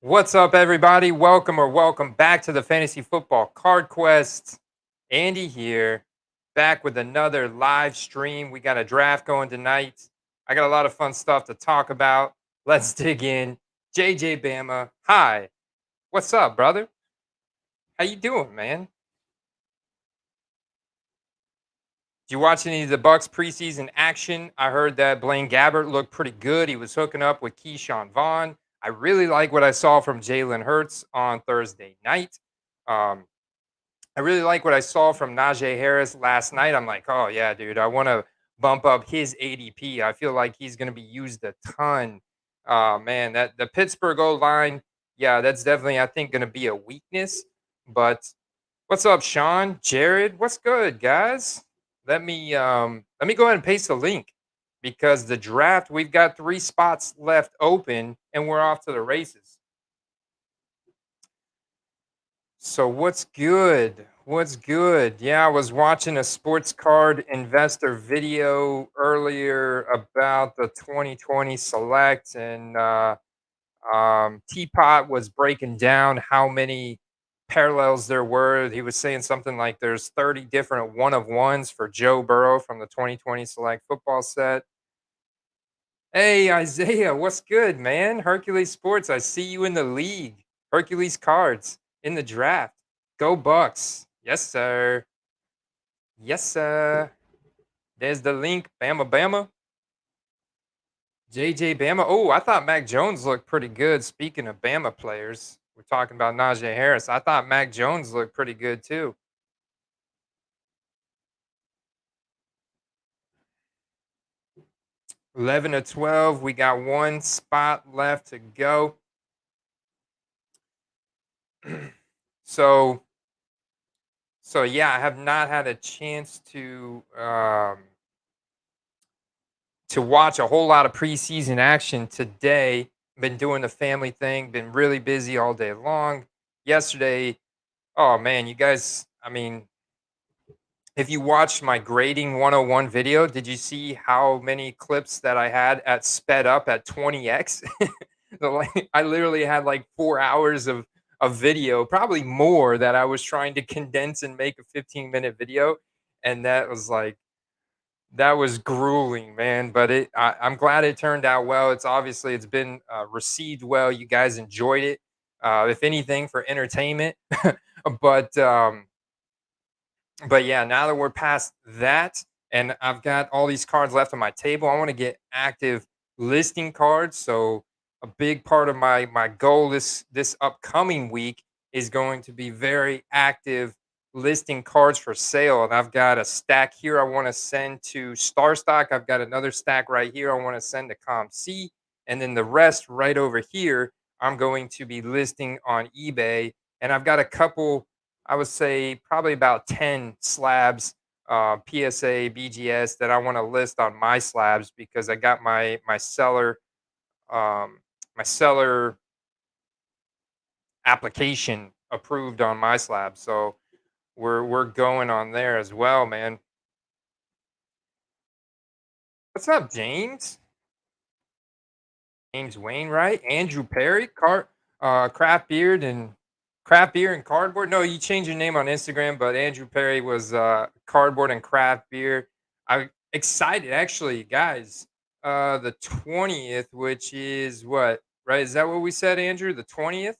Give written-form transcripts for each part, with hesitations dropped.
What's up, everybody? Welcome back to the Fantasy Football Card Quest. Andy here, back with another live stream. We got a draft going tonight. I got a lot of fun stuff to talk about. Let's dig in. JJ Bama, hi. What's up, brother? How you doing, man? Did you watch any of the Bucks preseason action? I heard that Blaine Gabbert looked pretty good. He was hooking up with Keyshawn Vaughn. I really like what I saw from Jalen Hurts on Thursday night. Um, I really like what I saw from Najee Harris last night. I'm like, oh yeah, dude, I want to bump up his ADP. I feel like he's going to be used a ton. Man, that the Pittsburgh O line, yeah, that's definitely I think going to be a weakness. But what's up, Sean? Jared, what's good, guys? Let me go ahead and paste the link because the draft we've got 3 spots left open and we're off to the races. So what's good? What's good? Yeah, I was watching a sports card investor video earlier about the 2020 select, and Teapot was breaking down how many parallels there were. He was saying something like there's 30 different one of ones for Joe Burrow from the 2020 select football set. Hey, Isaiah, what's good, man? Hercules Sports, I see you in the league. Hercules Cards in the draft. Go Bucks. Yes, sir. Yes, sir. There's the link. Bama, Bama. JJ Bama. Oh, I thought Mac Jones looked pretty good. Speaking of Bama players, we're talking about Najee Harris. I thought Mac Jones looked pretty good too. 11 to 12. We got 1 spot left to go. So, yeah, I have not had a chance to watch a whole lot of preseason action today. Been doing the family thing, been really busy all day long. Yesterday, oh man, you guys, I mean, if you watched my grading 101 video, did you see how many clips that I had at sped up at 20x? I literally had like 4 hours of video, probably more, that I was trying to condense and make a 15-minute video. And that was grueling, man. But I'm glad it turned out well. It's been received well. You guys enjoyed it, if anything, for entertainment. but yeah, now that we're past that, and I've got all these cards left on my table, I want to get active listing cards. So a big part of my goal this upcoming week is going to be very active listing cards for sale. And I've got a stack here I want to send to Star Stock. I've got another stack right here I want to send to ComC, and then the rest right over here I'm going to be listing on eBay. And I've got a couple, I would say probably about 10 slabs, PSA, BGS, that I want to list on my slabs because I got my seller, um, my seller application approved on my slab. So we're going on there as well, man. What's up, James? James Wainwright, Andrew Perry, Craft Beer and Cardboard. No, you changed your name on Instagram, but Andrew Perry was Cardboard and Craft Beer. I'm excited, actually, guys. The 20th, which is what, right? Is that what we said, Andrew? The 20th?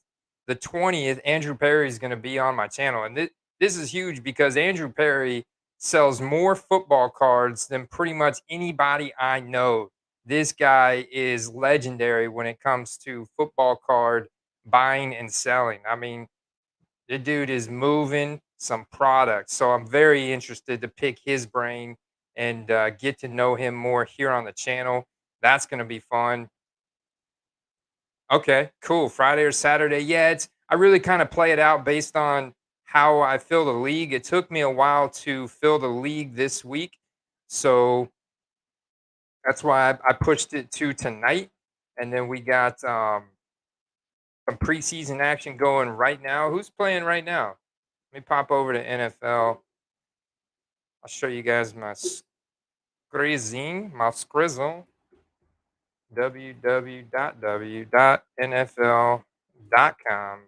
The 20th, Andrew Perry is going to be on my channel. And this is huge because Andrew Perry sells more football cards than pretty much anybody I know. This guy is legendary when it comes to football card buying and selling. I mean, the dude is moving some products. So I'm very interested to pick his brain and get to know him more here on the channel. That's going to be fun. Okay, cool. Friday or Saturday. Yeah, I really kind of play it out based on how I fill the league. It took me a while to fill the league this week. So that's why I pushed it to tonight. And then we got some preseason action going right now. Who's playing right now? Let me pop over to NFL. I'll show you guys my screen, my scrizzle. www.nfl.com. .com.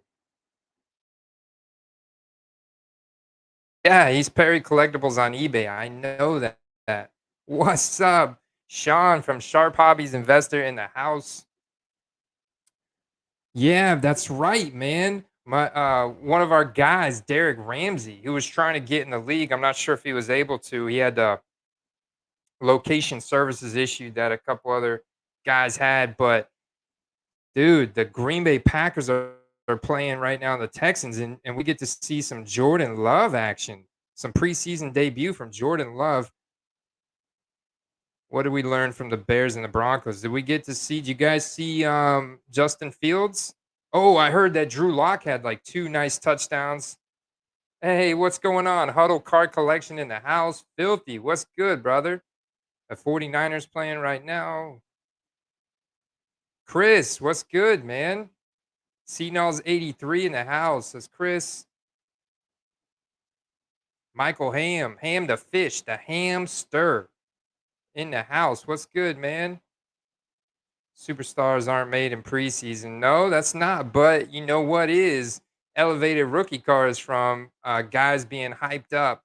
Yeah, he's Perry Collectibles on eBay. I know that. What's up, Sean from Sharp Hobbies Investor in the house? Yeah, that's right, man. My one of our guys, Derek Ramsey, who was trying to get in the league. I'm not sure if he was able to. He had location services issue that a couple other guys had, but dude, the Green Bay Packers are playing right now, the Texans, and we get to see some Jordan Love action, some preseason debut from Jordan Love. What did we learn from the Bears and the Broncos? Did we get to see? Did you guys see Justin Fields? Oh, I heard that Drew Lock had like two nice touchdowns. Hey, what's going on? Huddle card collection in the house. Filthy. What's good, brother? The 49ers playing right now. Chris, what's good, man? CNO's 83 in the house. That's Chris. Michael Ham. Ham the fish. The hamster in the house. What's good, man? Superstars aren't made in preseason. No, that's not. But you know what is? Elevated rookie cards from guys being hyped up.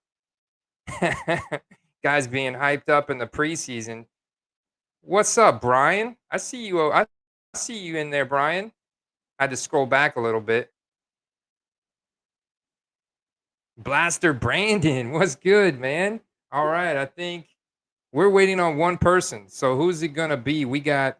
Guys being hyped up in the preseason. What's up, Brian? I see you. I see you in there, Brian. I had to scroll back a little bit. Blaster Brandon, what's good, man? All right, I think we're waiting on one person. So who's it gonna be? We got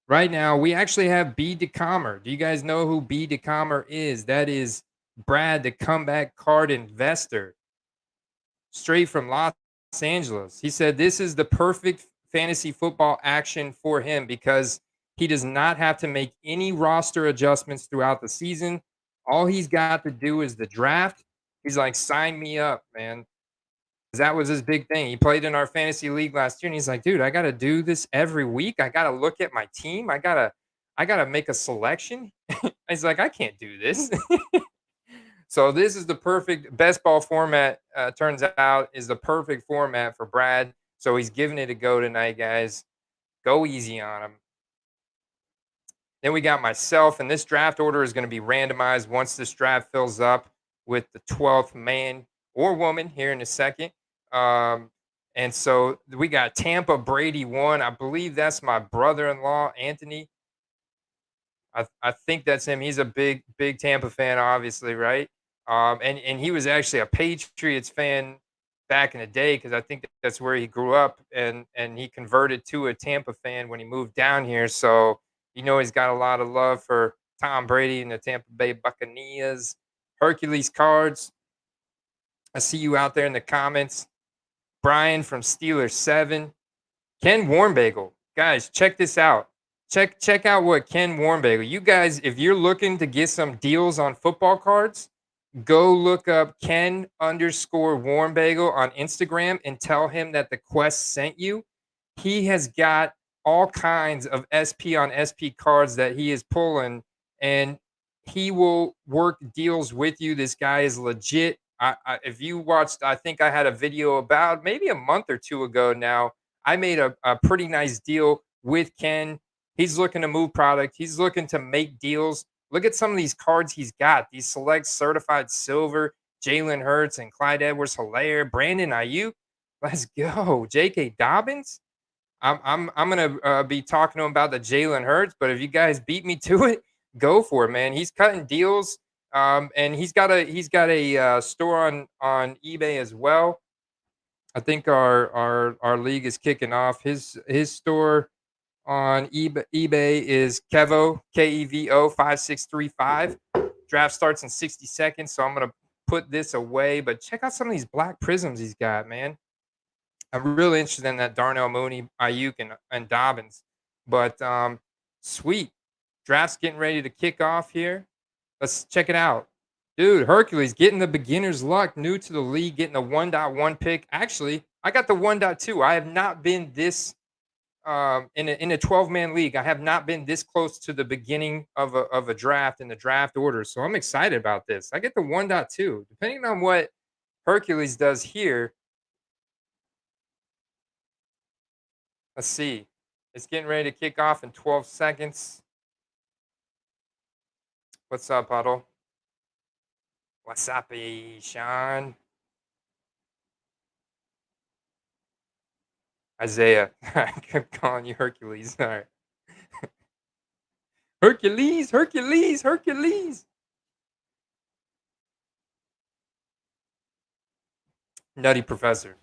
right now. We actually have B DeComer. Do you guys know who B DeComer is? That is Brad, the comeback card investor, straight from Los Angeles. He said this is the perfect fantasy football action for him because he does not have to make any roster adjustments throughout the season. All he's got to do is the draft. He's like, sign me up, man. 'Cause that was his big thing. He played in our fantasy league last year, and he's like, dude, I got to do this every week. I got to look at my team. I gotta make a selection. He's like, I can't do this. So this is the perfect best ball format. Turns out is the perfect format for Brad. So he's giving it a go tonight, guys. Go easy on him. Then we got myself, and this draft order is going to be randomized once this draft fills up with the 12th man or woman here in a second. And so we got Tampa Brady one. I believe that's my brother-in-law, Anthony. I think that's him. He's a big Tampa fan, obviously, right? And he was actually a Patriots fan back in the day because I think that's where he grew up, and he converted to a Tampa fan when he moved down here. So he's got a lot of love for Tom Brady and the Tampa Bay Buccaneers. Hercules cards. I see you out there in the comments. Brian from Steelers 7. Ken Warmbagel. Guys, check this out. Check out what Ken Warmbagel. You guys, if you're looking to get some deals on football cards, go look up Ken underscore Warmbagel on Instagram and tell him that the Quest sent you. He has got all kinds of SP on SP cards that he is pulling, and he will work deals with you. This guy is legit. If you watched, I think I had a video about maybe a month or two ago now. I made a pretty nice deal with Ken. He's looking to move product. He's looking to make deals. Look at some of these cards he's got. These select certified silver, Jalen Hurts and Clyde Edwards-Helaire, Brandon Ayuk. Let's go. J.K. Dobbins. I'm gonna be talking to him about the Jalen Hurts, but if you guys beat me to it, go for it, man. He's cutting deals, and he's got a store on eBay as well. I think our league is kicking off. His store on eBay is Kevo 5635. Draft starts in 60 seconds, so I'm gonna put this away. But check out some of these black prisms he's got, man. I'm really interested in that Darnell Mooney, Ayuk, and Dobbins. But sweet. Draft's getting ready to kick off here. Let's check it out. Dude, Hercules getting the beginner's luck, new to the league, getting the 1.1 pick. Actually, I got the 1.2. I have not been this in a 12-man league. I have not been this close to the beginning of a draft in the draft order. So I'm excited about this. I get the 1.2. Depending on what Hercules does here, let's see. It's getting ready to kick off in 12 seconds. What's up, Huddle? What's up, Sean? Isaiah. I kept calling you Hercules. All right. Hercules, Hercules, Hercules. Nutty Professor.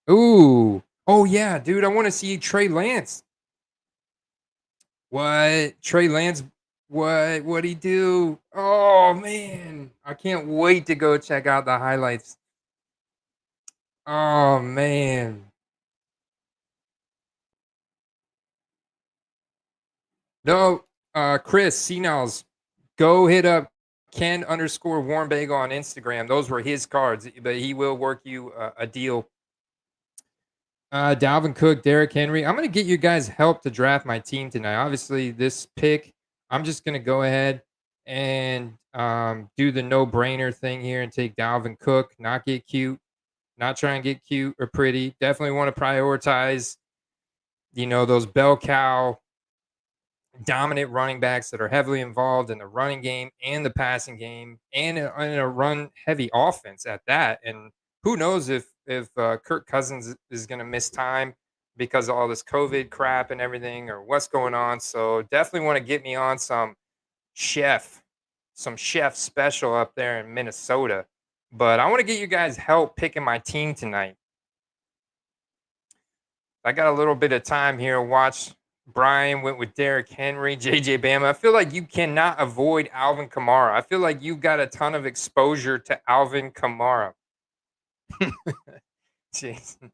Ooh. Oh yeah, dude. I want to see Trey Lance. What? Trey Lance? What? What'd he do? Oh man. I can't wait to go check out the highlights. Oh man. No, Chris Senals, go hit up Ken underscore Warm Bagel on Instagram. Those were his cards, but he will work you a deal. Dalvin Cook, Derrick Henry. I'm going to get you guys help to draft my team tonight. Obviously, this pick, I'm just going to go ahead and do the no brainer thing here and take Dalvin Cook, not get cute, not try and get cute or pretty. Definitely want to prioritize, those bell cow dominant running backs that are heavily involved in the running game and the passing game and in a run heavy offense at that. And who knows if Kirk Cousins is going to miss time because of all this COVID crap and everything, or what's going on. So definitely want to get me on chef, some chef special up there in Minnesota. But I want to get you guys help picking my team tonight. I got a little bit of time here. Watch. Brian went with Derrick Henry, JJ Bama. I feel like you cannot avoid Alvin Kamara. I feel like you've got a ton of exposure to Alvin Kamara. Jason.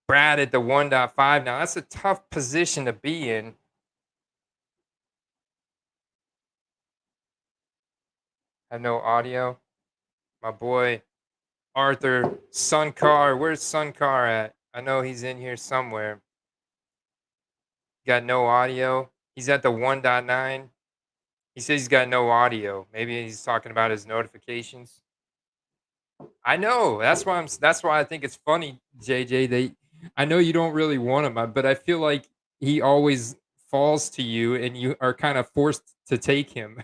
Brad at the 1.5. Now, that's a tough position to be in. I have no audio. My boy Arthur Suncar. Where's Suncar at? I know he's in here somewhere. Got no audio. He's at the 1.9. He says he's got no audio. Maybe he's talking about his notifications. I know. That's why I think it's funny, JJ. I know you don't really want him, but I feel like he always falls to you, and you are kind of forced to take him.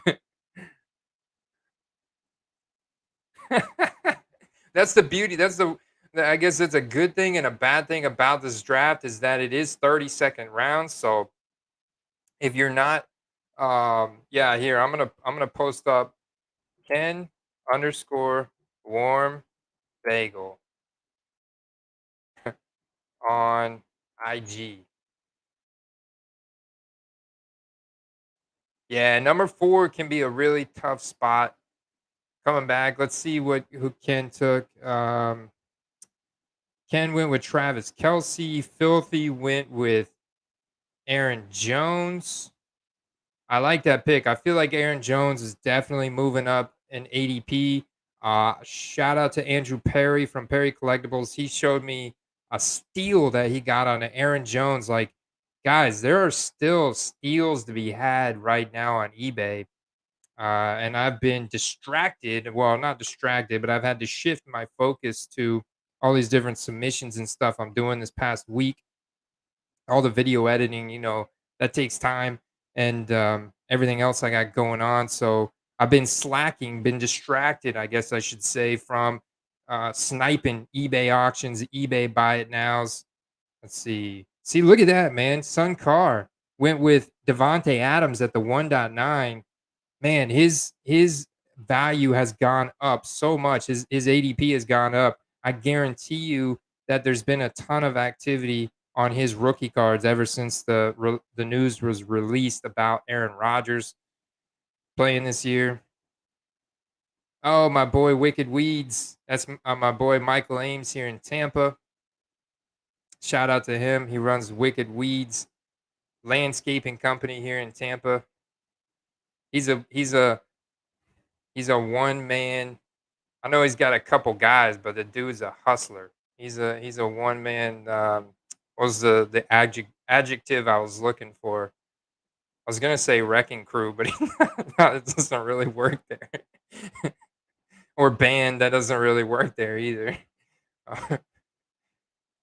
That's the beauty. I guess it's a good thing and a bad thing about this draft is that it is 30-second rounds. So if you're not, yeah, here I'm gonna post up Ken underscore warm bagel on IG. Yeah, number 4 can be a really tough spot coming back. Let's see who Ken took. Ken went with Travis Kelsey. Filthy went with Aaron Jones. I like that pick. I feel like Aaron Jones is definitely moving up in ADP. Shout out to Andrew Perry from Perry Collectibles. He showed me a steal that he got on Aaron Jones. Like, guys, there are still steals to be had right now on eBay. And I've been distracted. Well, not distracted, but I've had to shift my focus to all these different submissions and stuff I'm doing this past week. All the video editing, that takes time, and everything else I got going on. So I've been slacking, been distracted, I guess I should say, from sniping eBay auctions, eBay buy it nows. Let's see. See, look at that, man. Sun Carr went with Devontae Adams at the 1.9. Man, his value has gone up so much. His ADP has gone up. I guarantee you that there's been a ton of activity on his rookie cards ever since the news was released about Aaron Rodgers playing this year. Oh, my boy Wicked Weeds. That's my boy Michael Ames here in Tampa. Shout out to him. He runs Wicked Weeds landscaping company here in Tampa. He's a one man. I know he's got a couple guys, but the dude's a hustler. He's a one man. What was the adjective I was looking for? I was gonna say wrecking crew, but no, it doesn't really work there. Or band, that doesn't really work there either.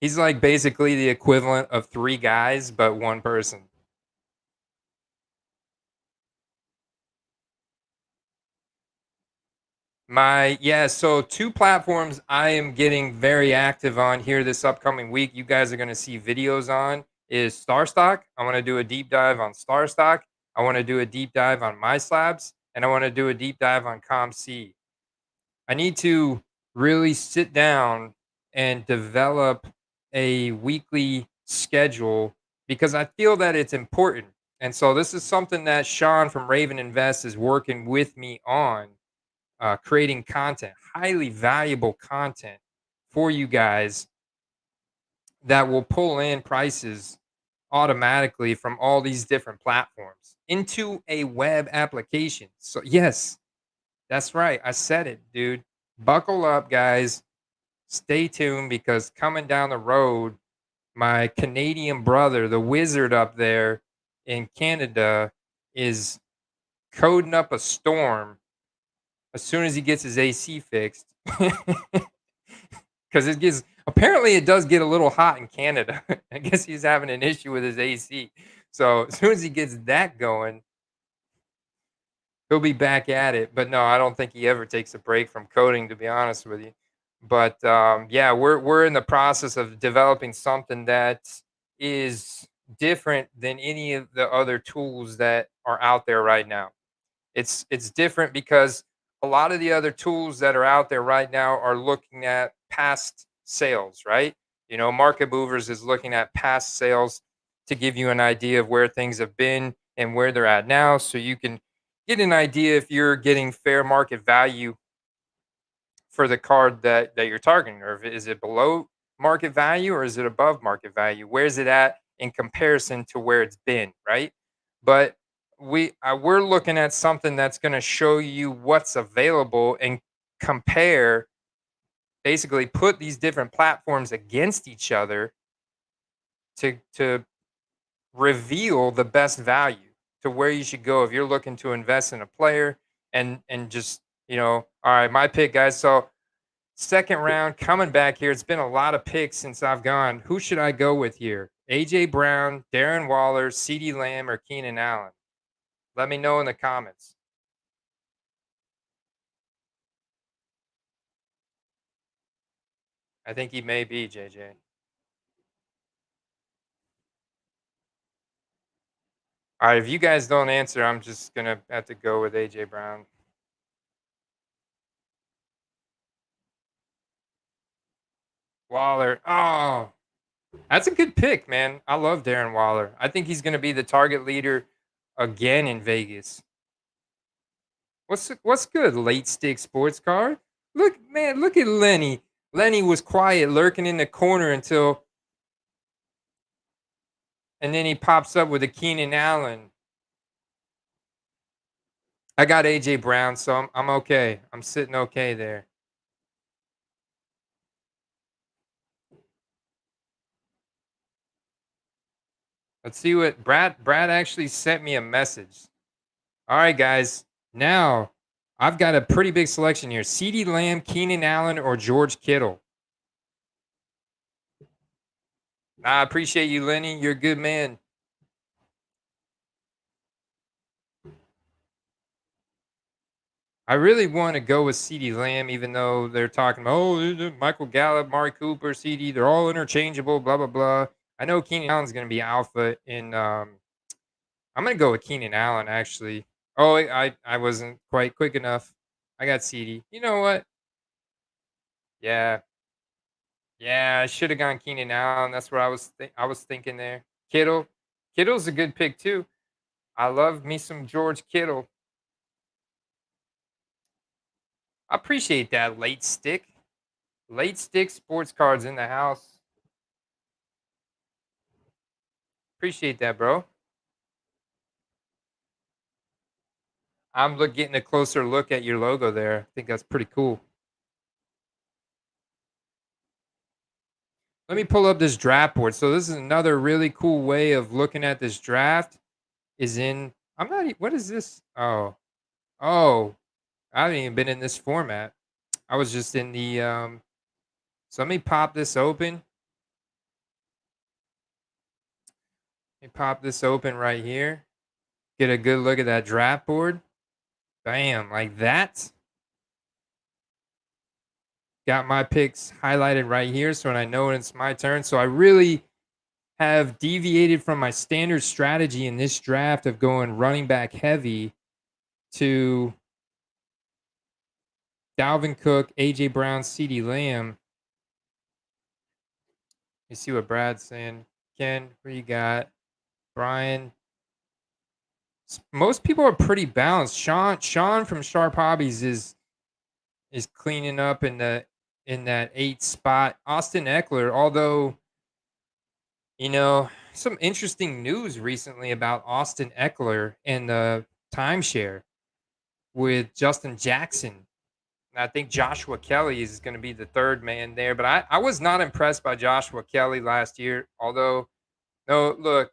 He's like basically the equivalent of 3 guys, but 1 person. So 2 platforms I am getting very active on here this upcoming week. You guys are gonna see videos on is StarStock. I wanna do a deep dive on StarStock. I wanna do a deep dive on MySlabs, and I wanna do a deep dive on ComC. I need to really sit down and develop a weekly schedule because I feel that it's important. And so this is something that Sean from Raven Invest is working with me on, creating content, highly valuable content for you guys that will pull in prices automatically from all these different platforms into a web application. So, yes, that's right. I said it, dude. Buckle up, guys. Stay tuned because coming down the road, my Canadian brother, the wizard up there in Canada, is coding up a storm as soon as he gets his AC fixed. Because it gets apparently it does get a little hot in Canada. I guess he's having an issue with his AC. So as soon as he gets that going, he'll be back at it. But no, I don't think he ever takes a break from coding, to be honest with you. But yeah, we're in the process of developing something that is different than any of the other tools that are out there right now. It's different because a lot of the other tools that are out there right now are looking at past sales, right? You know, Market Movers is looking at past sales to give you an idea of where things have been and where they're at now, so you can get an idea if you're getting fair market value for the card that you're targeting, or if is it below market value or is it above market value? Where's it at in comparison to where it's been, right? But we're looking at something that's going to show you what's available and compare, basically put these different platforms against each other to reveal the best value to where you should go if you're looking to invest in a player and just, all right, my pick, guys. So second round coming back here. It's been a lot of picks since I've gone. Who should I go with here? AJ Brown, Darren Waller, CeeDee Lamb, or Keenan Allen? Let me know in the comments. I think he may be JJ. All right, if you guys don't answer, I'm just gonna have to go with AJ Brown. Waller. Oh, that's a good pick, man. I love Darren Waller. I think he's gonna be the target leader again in Vegas. What's good, late stick sports card? Look, man, look at Lenny. Lenny was quiet, lurking in the corner and then he pops up with a Keenan Allen. I got AJ Brown, so I'm okay. I'm sitting okay there. Let's see what Brad actually sent me a message. All right, guys. Now I've got a pretty big selection here. CeeDee Lamb, Keenan Allen, or George Kittle. I appreciate you, Lenny. You're a good man. I really want to go with CeeDee Lamb, even though they're talking about, Michael Gallup, Mari Cooper, CD, they're all interchangeable, blah, blah, blah. I know Keenan Allen's going to be alpha in. I'm going to go with Keenan Allen, actually. Oh, I wasn't quite quick enough. I got CD. You know what? Yeah. Yeah, I should have gone Keenan Allen. That's what I was thinking there. Kittle. Kittle's a good pick, too. I love me some George Kittle. I appreciate that late stick. Late stick sports cards in the house. Appreciate that, bro. Getting a closer look at your logo there. I think that's pretty cool. Let me pull up this draft board. So this is another really cool way of looking at this draft. Is in I'm not. What is this? Oh, I haven't even been in this format. I was just in the. So let me pop this open. me pop this open right here. Get a good look at that draft board. Bam, like that. Got my picks highlighted right here, so when I know when it's my turn. So I really have deviated from my standard strategy in this draft of going running back heavy to Dalvin Cook, AJ Brown, CeeDee Lamb. You see what Brad's saying. Ken, what you got? Brian. Most people are pretty balanced. Sean from Sharp Hobbies is cleaning up in that 8 spot. Austin Eckler, although some interesting news recently about Austin Eckler and the timeshare with Justin Jackson. And I think Joshua Kelly is going to be the third man there. But I was not impressed by Joshua Kelly last year. Although, no, look,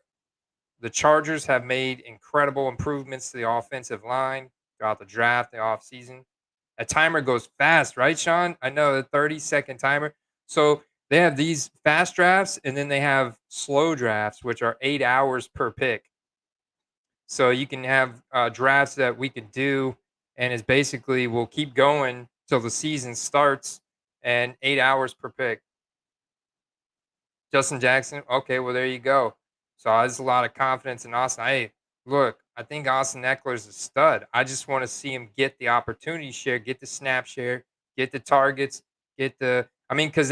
the Chargers have made incredible improvements to the offensive line throughout the draft, the offseason. A timer goes fast, right, Sean? I know the 30-second timer. So they have these fast drafts, and then they have slow drafts, which are 8 hours per pick. So you can have drafts that we could do, and it's basically we'll keep going till the season starts, and 8 hours per pick. Justin Jackson, okay, well there you go. So there's a lot of confidence in Austin. Hey, look, I think Austin Eckler's a stud. I just want to see him get the opportunity share, get the snap share, get the targets, get the. I mean, because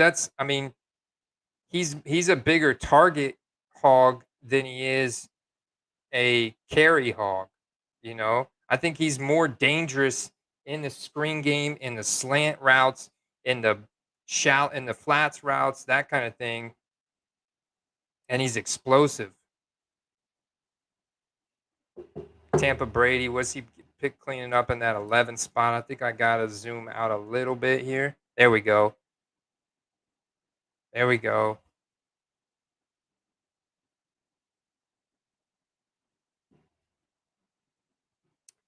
he's a bigger target hog than he is a carry hog. I think he's more dangerous in the screen game, in the slant routes, in the flats routes, that kind of thing. And he's explosive. Tampa Brady, what's he pick cleaning up in that 11 spot? I think I got to zoom out a little bit here. There we go. There we go.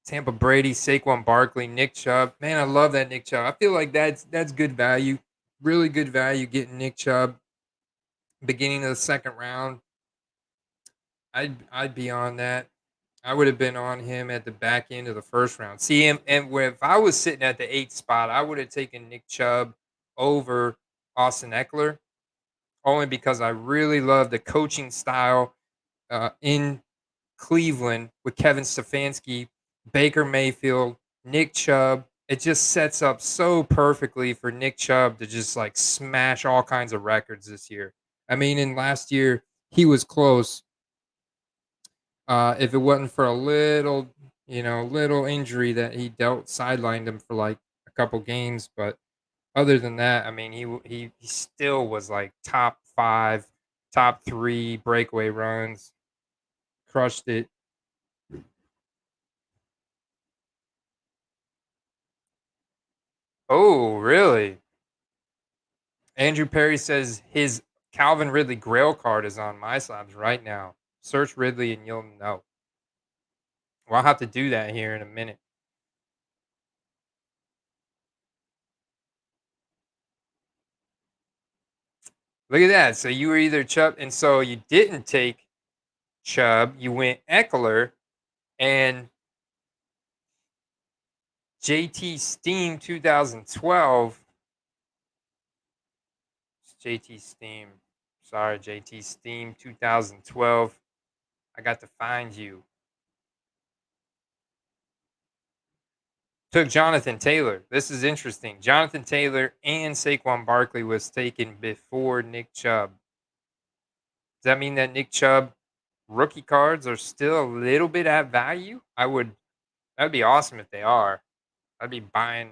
Tampa Brady, Saquon Barkley, Nick Chubb. Man, I love that Nick Chubb. I feel like that's good value. Really good value getting Nick Chubb beginning of the second round. I'd be on that. I would have been on him at the back end of the first round. See him, and if I was sitting at the 8th spot, I would have taken Nick Chubb over Austin Eckler, only because I really love the coaching style in Cleveland with Kevin Stefanski, Baker Mayfield, Nick Chubb. It just sets up so perfectly for Nick Chubb to just like smash all kinds of records this year. I mean, in last year, he was close. If it wasn't for a little injury that he sidelined him for like a couple games. But other than that, I mean, he still was like top 5, top 3 breakaway runs, crushed it. Oh, really? Andrew Perry says his Calvin Ridley Grail card is on my slabs right now. Search Ridley and you'll know. Well, I'll have to do that here in a minute. Look at that. So you were either Chubb, and so you didn't take Chubb. You went Eckler and JT Steam 2012. JT Steam. Sorry, JT Steam 2012. I got to find you. Took Jonathan Taylor. This is interesting. Jonathan Taylor and Saquon Barkley was taken before Nick Chubb. Does that mean that Nick Chubb rookie cards are still a little bit at value? That'd be awesome if they are. I'd be buying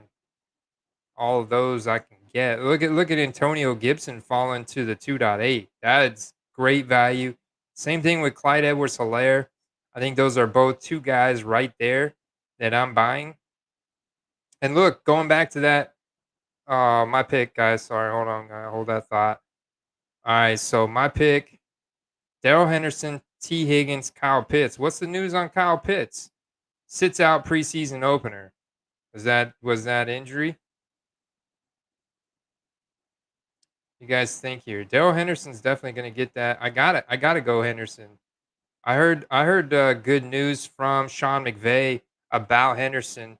all of those I can get. Look at Antonio Gibson falling to the 2.8. That's great value. Same thing with Clyde Edwards-Helaire. I think those are both two guys right there that I'm buying. And look, going back to that, my pick, guys. Sorry, hold on, hold that thought. All right, so my pick: Darrell Henderson, T. Higgins, Kyle Pitts. What's the news on Kyle Pitts? Sits out preseason opener. Was that injury? You guys think here? Darrell Henderson's definitely going to get that. I got to go Henderson. I heard good news from Sean McVay about Henderson.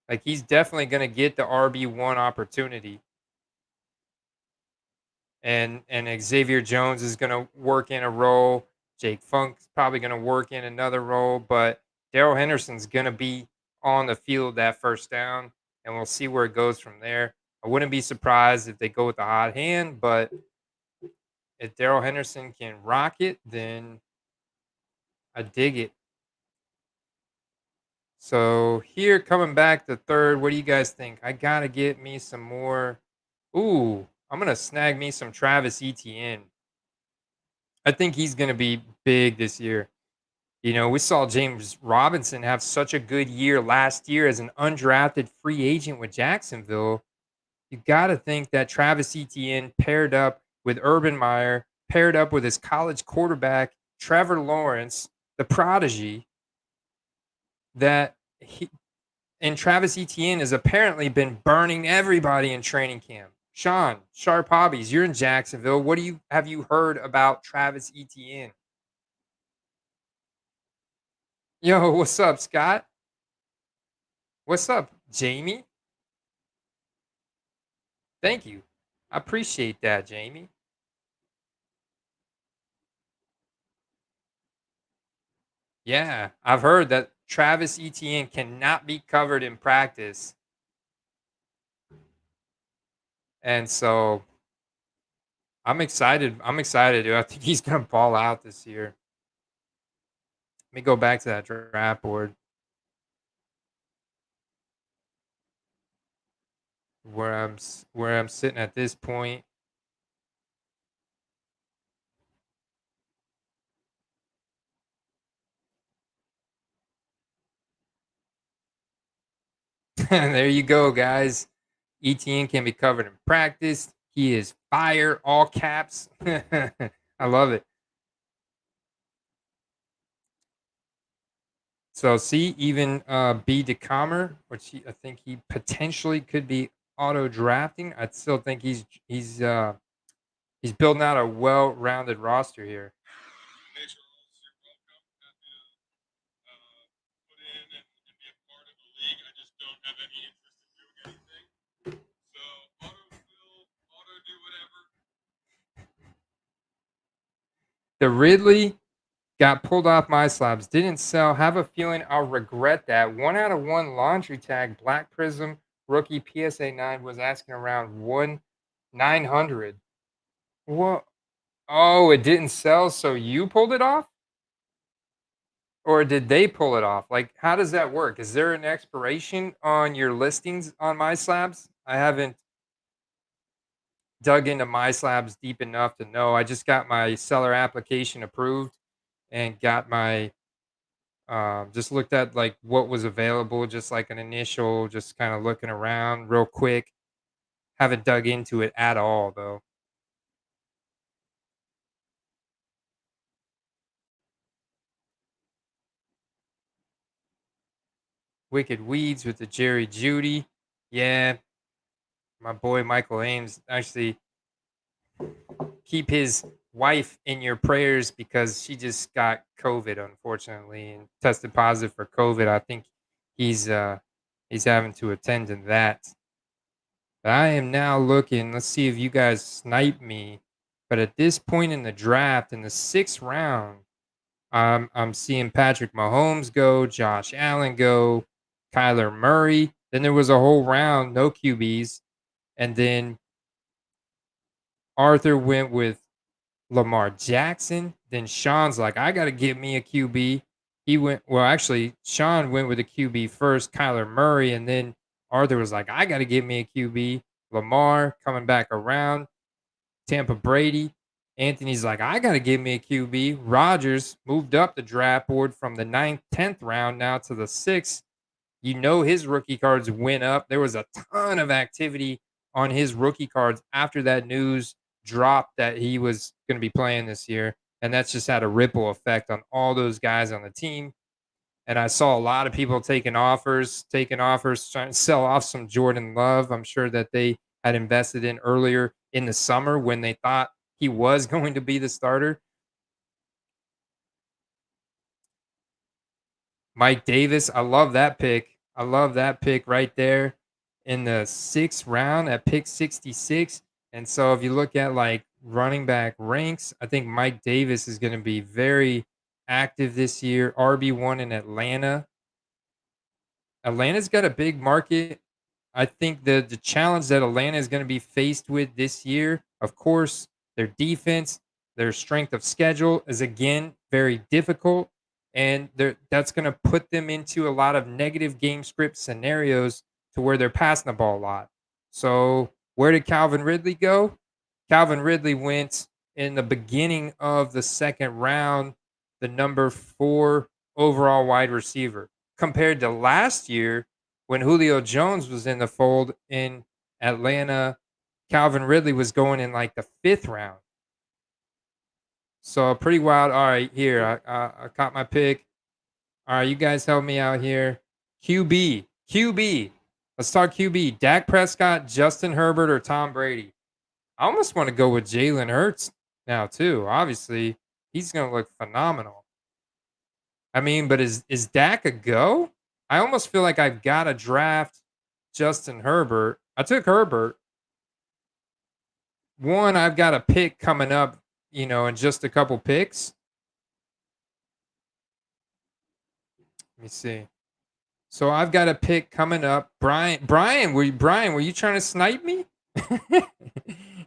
Like he's definitely going to get the RB1 opportunity, and Xavier Jones is going to work in a role. Jake Funk's probably going to work in another role, but Daryl Henderson's going to be on the field that first down, and we'll see where it goes from there. I wouldn't be surprised if they go with the hot hand, but if Daryl Henderson can rock it, then I dig it. So here coming back to third, what do you guys think? I gotta get me some more. Ooh, I'm gonna snag me some Travis Etienne. I think he's gonna be big this year. You know, we saw James Robinson have such a good year last year as an undrafted free agent with Jacksonville. You gotta think that Travis Etienne paired up with Urban Meyer, paired up with his college quarterback, Trevor Lawrence, the prodigy, that he, and Travis Etienne has apparently been burning everybody in training camp. Sean, Sharp Hobbies, you're in Jacksonville. What do you have you heard about Travis Etienne? Yo, what's up, Scott? What's up, Jamie? Thank you. I appreciate that, Jamie. Yeah, I've heard that Travis Etienne cannot be covered in practice. And so I'm excited. I'm excited, dude. I think he's gonna ball out this year. Let me go back to that draft board where I'm sitting at this point. And there you go, guys. ETN can be covered in practice. He is fire, all caps. I love it. So see, even B DeComer, which I think he potentially could be auto drafting. I still think he's building out a well-rounded roster here. The Ridley got pulled off my slabs. Didn't sell. Have a feeling I'll regret that. 1 out of 1 laundry tag. Black Prism rookie PSA 9 was asking around 1,900. What? Oh, it didn't sell, so you pulled it off? Or did they pull it off? Like, how does that work? Is there an expiration on your listings on my slabs? I haven't dug into my slabs deep enough to know. I just got my seller application approved and got my just looked at like what was available, just like an initial, just kind of looking around real quick. Haven't dug into it at all though. Wicked Weeds with the Jerry Judy. Yeah, my boy Michael Ames. Actually, keep his wife in your prayers because she just got COVID, unfortunately, and tested positive for COVID. I think he's uh he's having to attend to that. But I am now looking. Let's see if you guys snipe me. But at this point in the draft, in the 6th round, I'm seeing Patrick Mahomes go, Josh Allen go, Kyler Murray. Then there was a whole round, no QBs, and then Arthur went with Lamar Jackson. Then Sean's like, I got to get me a QB. He went, well, actually, Sean went with a QB first, Kyler Murray. And then Arthur was like, I got to get me a QB. Lamar coming back around, Tampa Brady. Anthony's like, I got to get me a QB. Rogers moved up the draft board from the 9th, 10th round now to the 6th. You know, his rookie cards went up. There was a ton of activity on his rookie cards after that news dropped that he was going to be playing this year. And that's just had a ripple effect on all those guys on the team. And I saw a lot of people taking offers, trying to sell off some Jordan Love. I'm sure that they had invested in earlier in the summer when they thought he was going to be the starter. Mike Davis, I love that pick. I love that pick right there in the 6th round at pick 66. And so if you look at like running back ranks, I think Mike Davis is going to be very active this year. RB1 in Atlanta. Atlanta's got a big market. I think the challenge that Atlanta is going to be faced with this year, of course, their defense, their strength of schedule is again very difficult, and that's going to put them into a lot of negative game script scenarios to where they're passing the ball a lot. So where did Calvin Ridley go? Calvin Ridley went in the beginning of the 2nd round, the number 4 overall wide receiver. Compared to last year, when Julio Jones was in the fold in Atlanta, Calvin Ridley was going in like the 5th round. So pretty wild. All right, here I caught my pick. All right, you guys help me out here. QB. Let's talk QB. Dak Prescott, Justin Herbert, or Tom Brady. I almost want to go with Jalen Hurts now too. Obviously, he's going to look phenomenal. I mean, but is Dak a go? I almost feel like I've got to draft Justin Herbert. I took Herbert. One, I've got a pick coming up, in just a couple picks. Let me see. So I've got a pick coming up. Brian, were you trying to snipe me?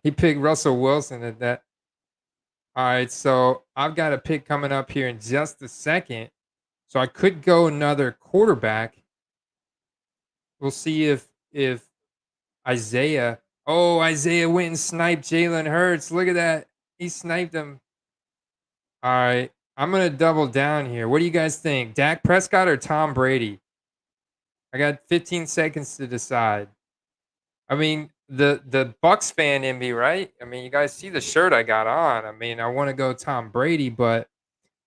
He picked Russell Wilson at that. All right, so I've got a pick coming up here in just a second. So I could go another quarterback. We'll see if Isaiah. Oh, Isaiah went and sniped Jalen Hurts. Look at that. He sniped him. All right. I'm gonna double down here. What do you guys think? Dak Prescott or Tom Brady? I got 15 seconds to decide. I mean, the Bucks fan in me, right? I mean, you guys see the shirt I got on. I mean, I want to go Tom Brady, but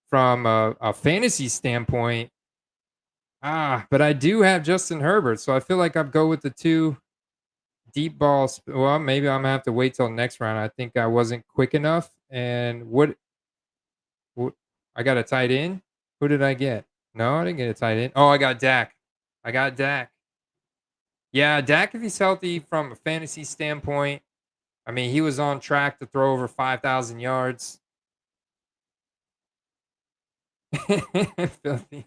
from a fantasy standpoint, but I do have Justin Herbert, so I feel like I'd go with the two deep balls. Well, maybe I'm gonna have to wait till next round. I think I wasn't quick enough. And what I got a tight end? Who did I get? No, I didn't get a tight end. Oh, I got Dak. I got Dak. Yeah, Dak, if he's healthy from a fantasy standpoint, I mean, he was on track to throw over 5,000 yards. Filthy.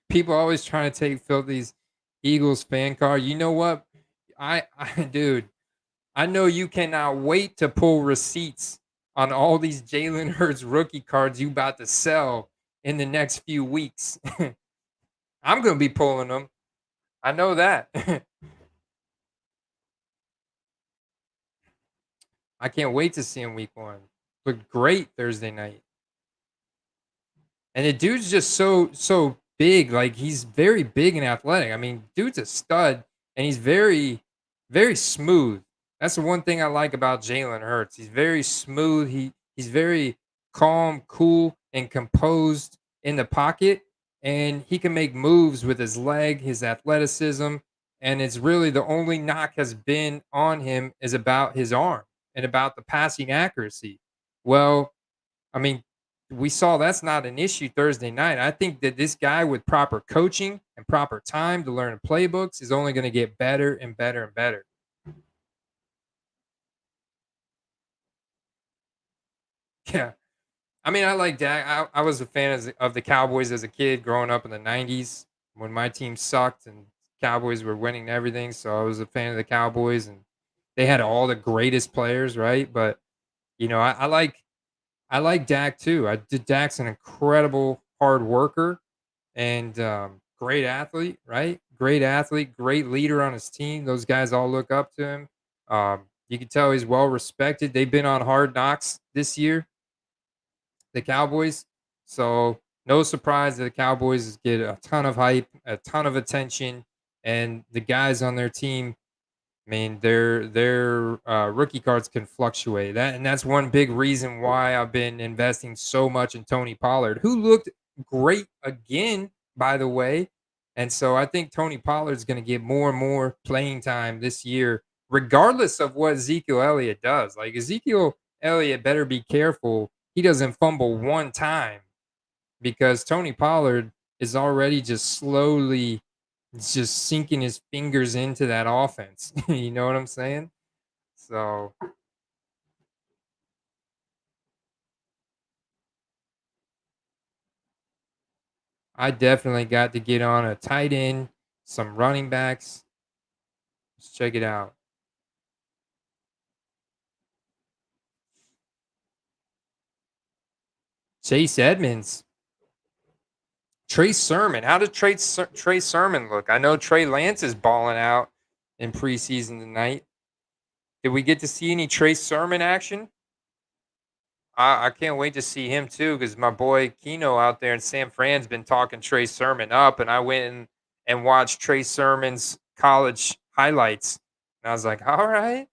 People always trying to take Filthy's Eagles fan card. You know what? Dude, I know you cannot wait to pull receipts on all these Jalen Hurts rookie cards you about to sell in the next few weeks. I'm going to be pulling them. I know that. I can't wait to see him week 1. Looked great Thursday night. And the dude's just so big. Like, he's very big and athletic. I mean, dude's a stud, and he's very, very smooth. That's the one thing I like about Jalen Hurts. He's very smooth. He's very calm, cool, and composed in the pocket, and he can make moves with his leg, his athleticism, and it's really the only knock has been on him is about his arm and about the passing accuracy. Well, I mean, we saw that's not an issue Thursday night. I think that this guy with proper coaching and proper time to learn playbooks is only going to get better and better and better. Yeah. I mean, I like Dak. I was a fan of the Cowboys as a kid growing up in the 90s when my team sucked and Cowboys were winning everything. So I was a fan of the Cowboys and they had all the greatest players, right? But, I like Dak too. Dak's an incredible hard worker and great athlete, right? Great athlete, great leader on his team. Those guys all look up to him. You can tell he's well respected. They've been on Hard Knocks this year, the Cowboys. So no surprise that the Cowboys get a ton of hype, a ton of attention, and the guys on their team. I mean, their rookie cards can fluctuate. That's one big reason why I've been investing so much in Tony Pollard, who looked great again, by the way. And so I think Tony Pollard's going to get more and more playing time this year, regardless of what Ezekiel Elliott does. Like Ezekiel Elliott better be careful he doesn't fumble one time because Tony Pollard is already just slowly just sinking his fingers into that offense. You know what I'm saying? So I definitely got to get on a tight end, some running backs. Let's check it out. Chase Edmonds, Trey Sermon. How did Trey Sermon look? I know Trey Lance is balling out in preseason tonight. Did we get to see any Trey Sermon action? I can't wait to see him too because my boy Keno out there in San Fran's been talking Trey Sermon up, and I went and watched Trey Sermon's college highlights, and I was like, all right,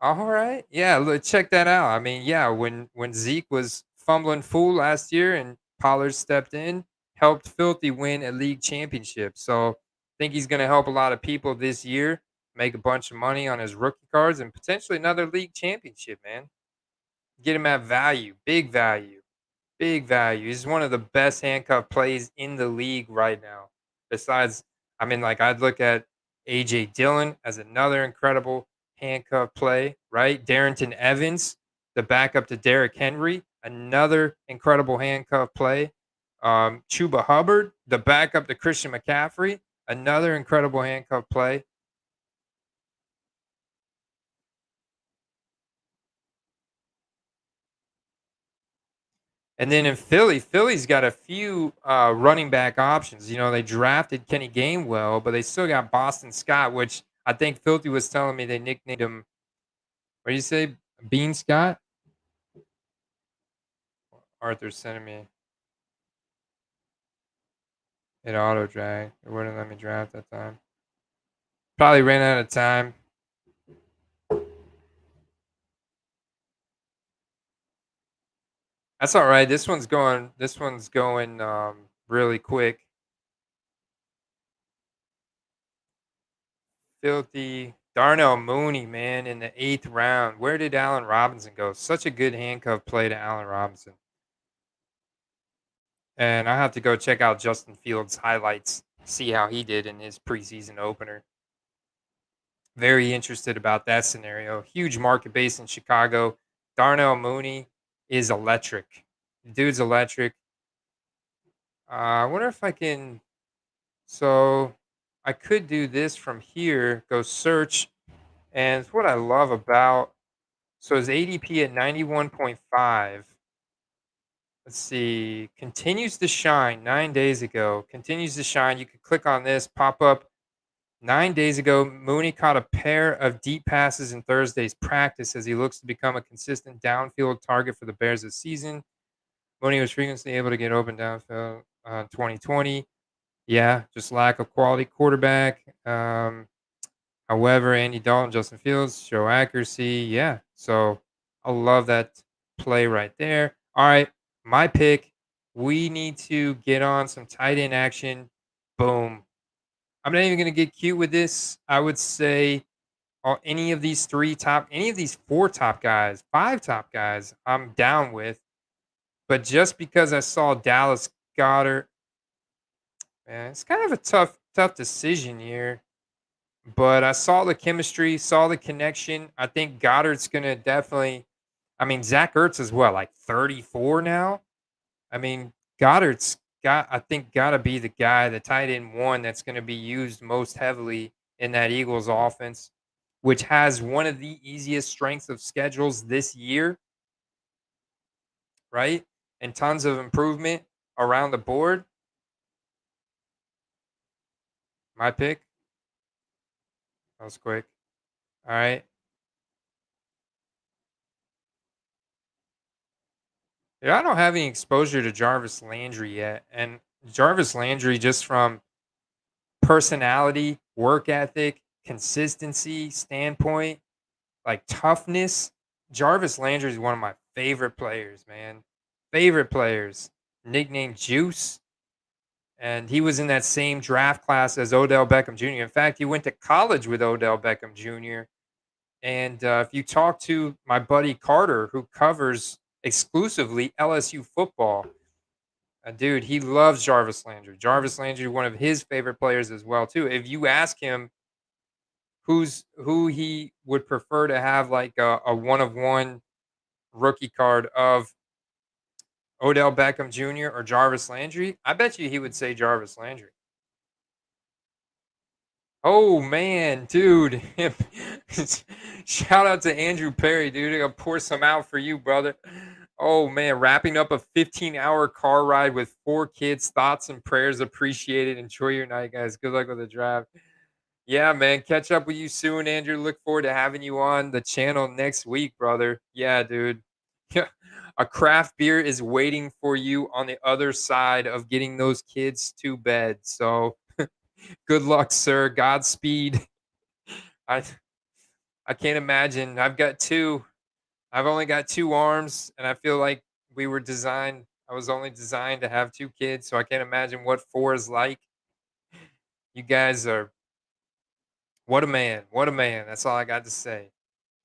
all right, yeah, look, check that out. I mean, yeah, when Zeke was fumbling fool last year and Pollard stepped in, helped Filthy win a league championship. So I think he's going to help a lot of people this year make a bunch of money on his rookie cards and potentially another league championship, man. Get him at value, big value, big value. He's one of the best handcuff plays in the league right now. Besides, I mean, like I'd look at AJ Dillon as another incredible handcuff play, right? Darrington Evans, the backup to Derrick Henry, another incredible handcuff play. Chuba Hubbard, the backup to Christian McCaffrey, another incredible handcuff play. And then in Philly, Philly's got a few running back options. You know, they drafted Kenny Gainwell, but they still got Boston Scott, which I think Filthy was telling me they nicknamed him. What do you say, Bean Scott? Arthur's sending me it auto drag. It wouldn't let me draft that time. Probably ran out of time. That's all right. This one's going. This one's going really quick. Filthy. Darnell Mooney, man, in the 8th round. Where did Allen Robinson go? Such a good handcuff play to Allen Robinson. And I have to go check out Justin Fields' highlights, see how he did in his preseason opener. Very interested about that scenario. Huge market base in Chicago. Darnell Mooney is electric. Dude's electric. I wonder if I can. So I could do this from here, go search. And it's what I love about. So his ADP at 91.5. Let's see. Continues to shine 9 days ago. Continues to shine. You could click on this, pop up. 9 days ago, Mooney caught a pair of deep passes in Thursday's practice as he looks to become a consistent downfield target for the Bears this season. Mooney was frequently able to get open downfield 2020. Yeah, just lack of quality quarterback. However, Andy Dalton, Justin Fields show accuracy. Yeah, so I love that play right there. All right, my pick. We need to get on some tight end action. Boom. I'm not even going to get cute with this. I would say any of these any of these four top guys, five top guys, I'm down with. But just because I saw Dallas Goddard, man, it's kind of a tough decision here. But I saw the chemistry, saw the connection. I think Goddard's going to definitely. I mean, Zach Ertz is what, like 34 now? I mean, Goddard's I think, got to be the guy, the tight end one that's going to be used most heavily in that Eagles offense, which has one of the easiest strengths of schedules this year, right? And tons of improvement around the board. My pick. That was quick. All right. Yeah, I don't have any exposure to Jarvis Landry yet. And Jarvis Landry, just from personality, work ethic, consistency standpoint, like toughness, Jarvis Landry is one of my favorite players, man. Favorite players. Nicknamed Juice. And he was in that same draft class as Odell Beckham Jr. In fact, he went to college with Odell Beckham Jr. And if you talk to my buddy Carter, who covers exclusively LSU football, dude, he loves Jarvis Landry. Jarvis Landry, one of his favorite players as well, too. If you ask him who he would prefer to have like a one of one rookie card of Odell Beckham Jr. or Jarvis Landry, I bet you he would say Jarvis Landry. Oh man, dude. Shout out to Andrew Perry, dude. I gotta pour some out for you, brother. Oh man, wrapping up a 15-hour car ride with 4 kids. Thoughts and prayers appreciated. Enjoy your night, guys. Good luck with the drive. Yeah, man. Catch up with you soon, Andrew. Look forward to having you on the channel next week, brother. Yeah, dude. Yeah. A craft beer is waiting for you on the other side of getting those kids to bed. So good luck, sir. Godspeed. I I can't imagine. I've only got 2 arms, and I feel like I was only designed to have 2 kids, so I can't imagine what 4 is like. You guys are what a man. What a man. That's all I got to say.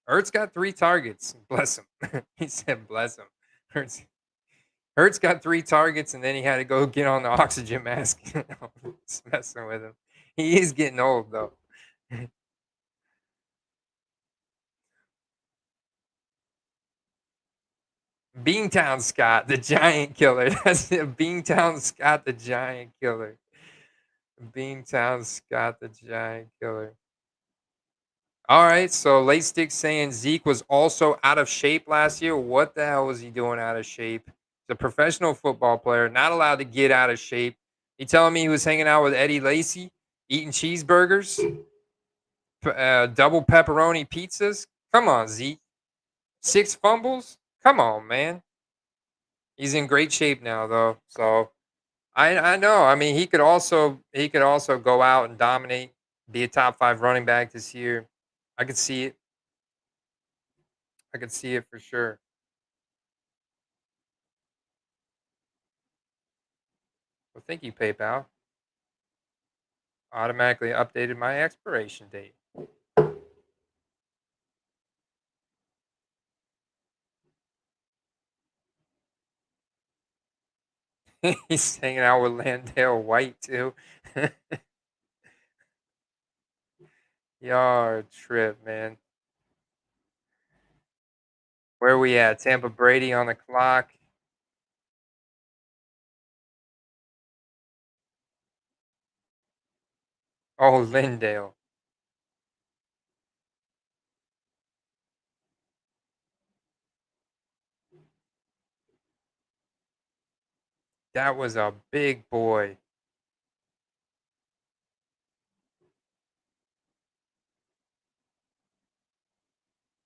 Ertz got 3 targets. Bless him. He said bless him. Hurts Hurts got 3 targets, and then he had to go get on the oxygen mask. Just messing with him. He is getting old, though. Beantown Scott, the giant killer. That's it. Beantown Scott, the giant killer. Beantown Scott, the giant killer. All right, so late stick saying Zeke was also out of shape last year. What the hell was he doing out of shape? He's a professional football player, not allowed to get out of shape. You telling me he was hanging out with Eddie Lacy, eating cheeseburgers, double pepperoni pizzas? Come on, Zeke. 6 fumbles? Come on, man. He's in great shape now, though. So I know. I mean, he could also go out and dominate, be a top 5 running back this year. I could see it. I could see it for sure. Well, thank you, PayPal. Automatically updated my expiration date. He's hanging out with Landale White too. Y'all are a trip, man. Where we at? Tampa Brady on the clock. Oh, Lindale. That was a big boy.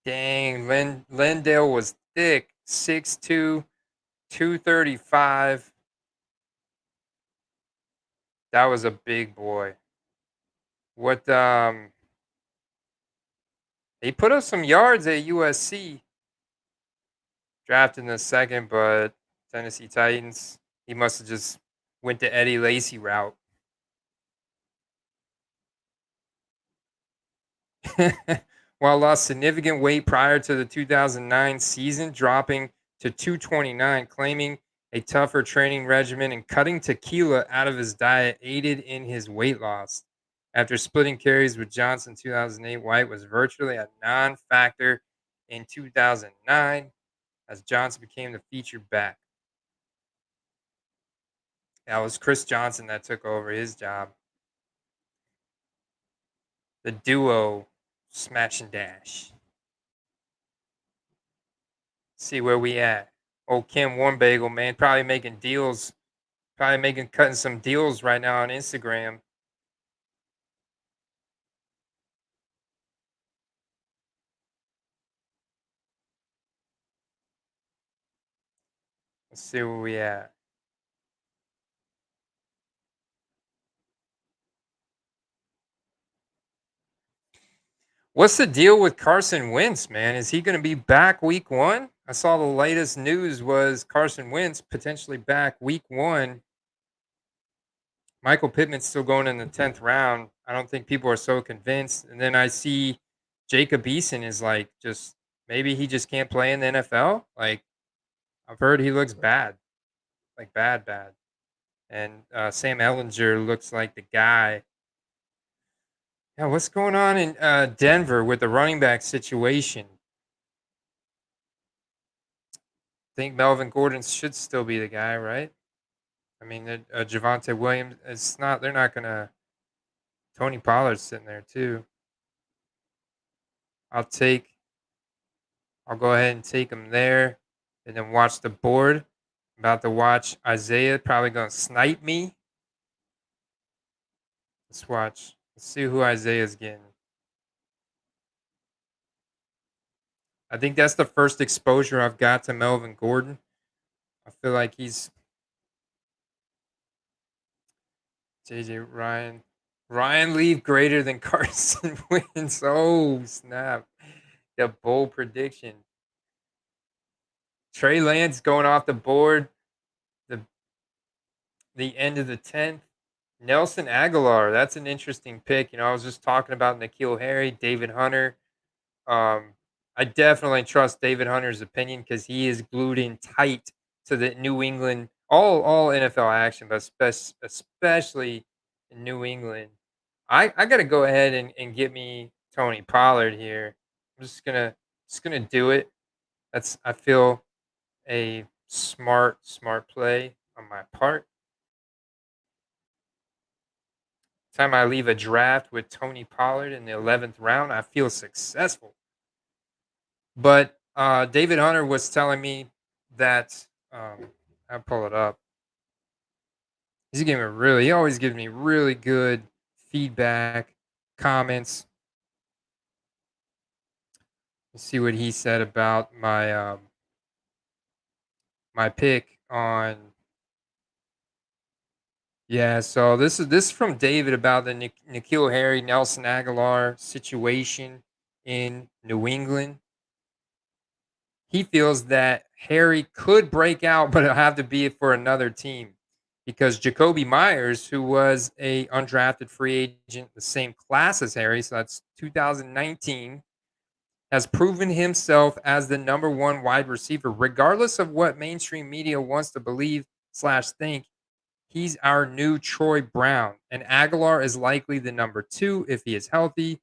Dang, Lindale was thick. 6'2", 235. That was a big boy. What he put up some yards at USC. Drafted in the second, but Tennessee Titans. He must have just went the Eddie Lacy route. While lost significant weight prior to the 2009 season, dropping to 229, claiming a tougher training regimen and cutting tequila out of his diet aided in his weight loss. After splitting carries with Johnson in 2008, White was virtually a non factor in 2009 as Johnson became the featured back. That was Chris Johnson that took over his job. The duo smash and dash. See where we at. Oh, Kim Warm Bagel, man, probably making deals, probably making cutting some deals right now on Instagram. Let's see where we at. What's the deal with Carson Wentz, man? Is he going to be back week 1? I saw the latest news was Carson Wentz potentially back week 1. Michael Pittman's still going in the 10th round. I don't think people are so convinced. And then I see Jacob Eason is like just maybe he just can't play in the NFL. Like I've heard he looks bad, like bad, bad. And Sam Ellinger looks like the guy. Yeah, what's going on in Denver with the running back situation? Think Melvin Gordon should still be the guy, right? I mean, Javante Williams. It's not. They're not gonna. Tony Pollard's sitting there too. I'll take. I'll go ahead and take him there, and then watch the board. About to watch Isaiah. Probably gonna snipe me. Let's watch. Let's see who Isaiah's getting. I think that's the first exposure I've got to Melvin Gordon. I feel like he's JJ Ryan. Ryan Leaf greater than Carson Wentz. Oh snap! The bold prediction. Trey Lance going off the board. The the end of the 10th. Nelson Aguilar. That's an interesting pick. I was just talking about N'Keal Harry, David Hunter. Um, I definitely trust David Hunter's opinion because he is glued in tight to the New England, all NFL action, but especially in New England. I got to go ahead and get me Tony Pollard here. I'm just gonna do it. I feel a smart play on my part. Time I leave a draft with Tony Pollard in the 11th round, I feel successful. But David Hunter was telling me that I'll pull it up. He always gives me really good feedback, comments. Let's see what he said about my pick on. Yeah, so this is from David about the N'Keal Harry, Nelson Aguilar situation in New England. He feels that Harry could break out, but it'll have to be for another team because Jacoby Myers, who was a undrafted free agent, the same class as Harry, so that's 2019, has proven himself as the number one wide receiver, regardless of what mainstream media wants to believe slash think. He's our new Troy Brown, and Aguilar is likely the number two if he is healthy.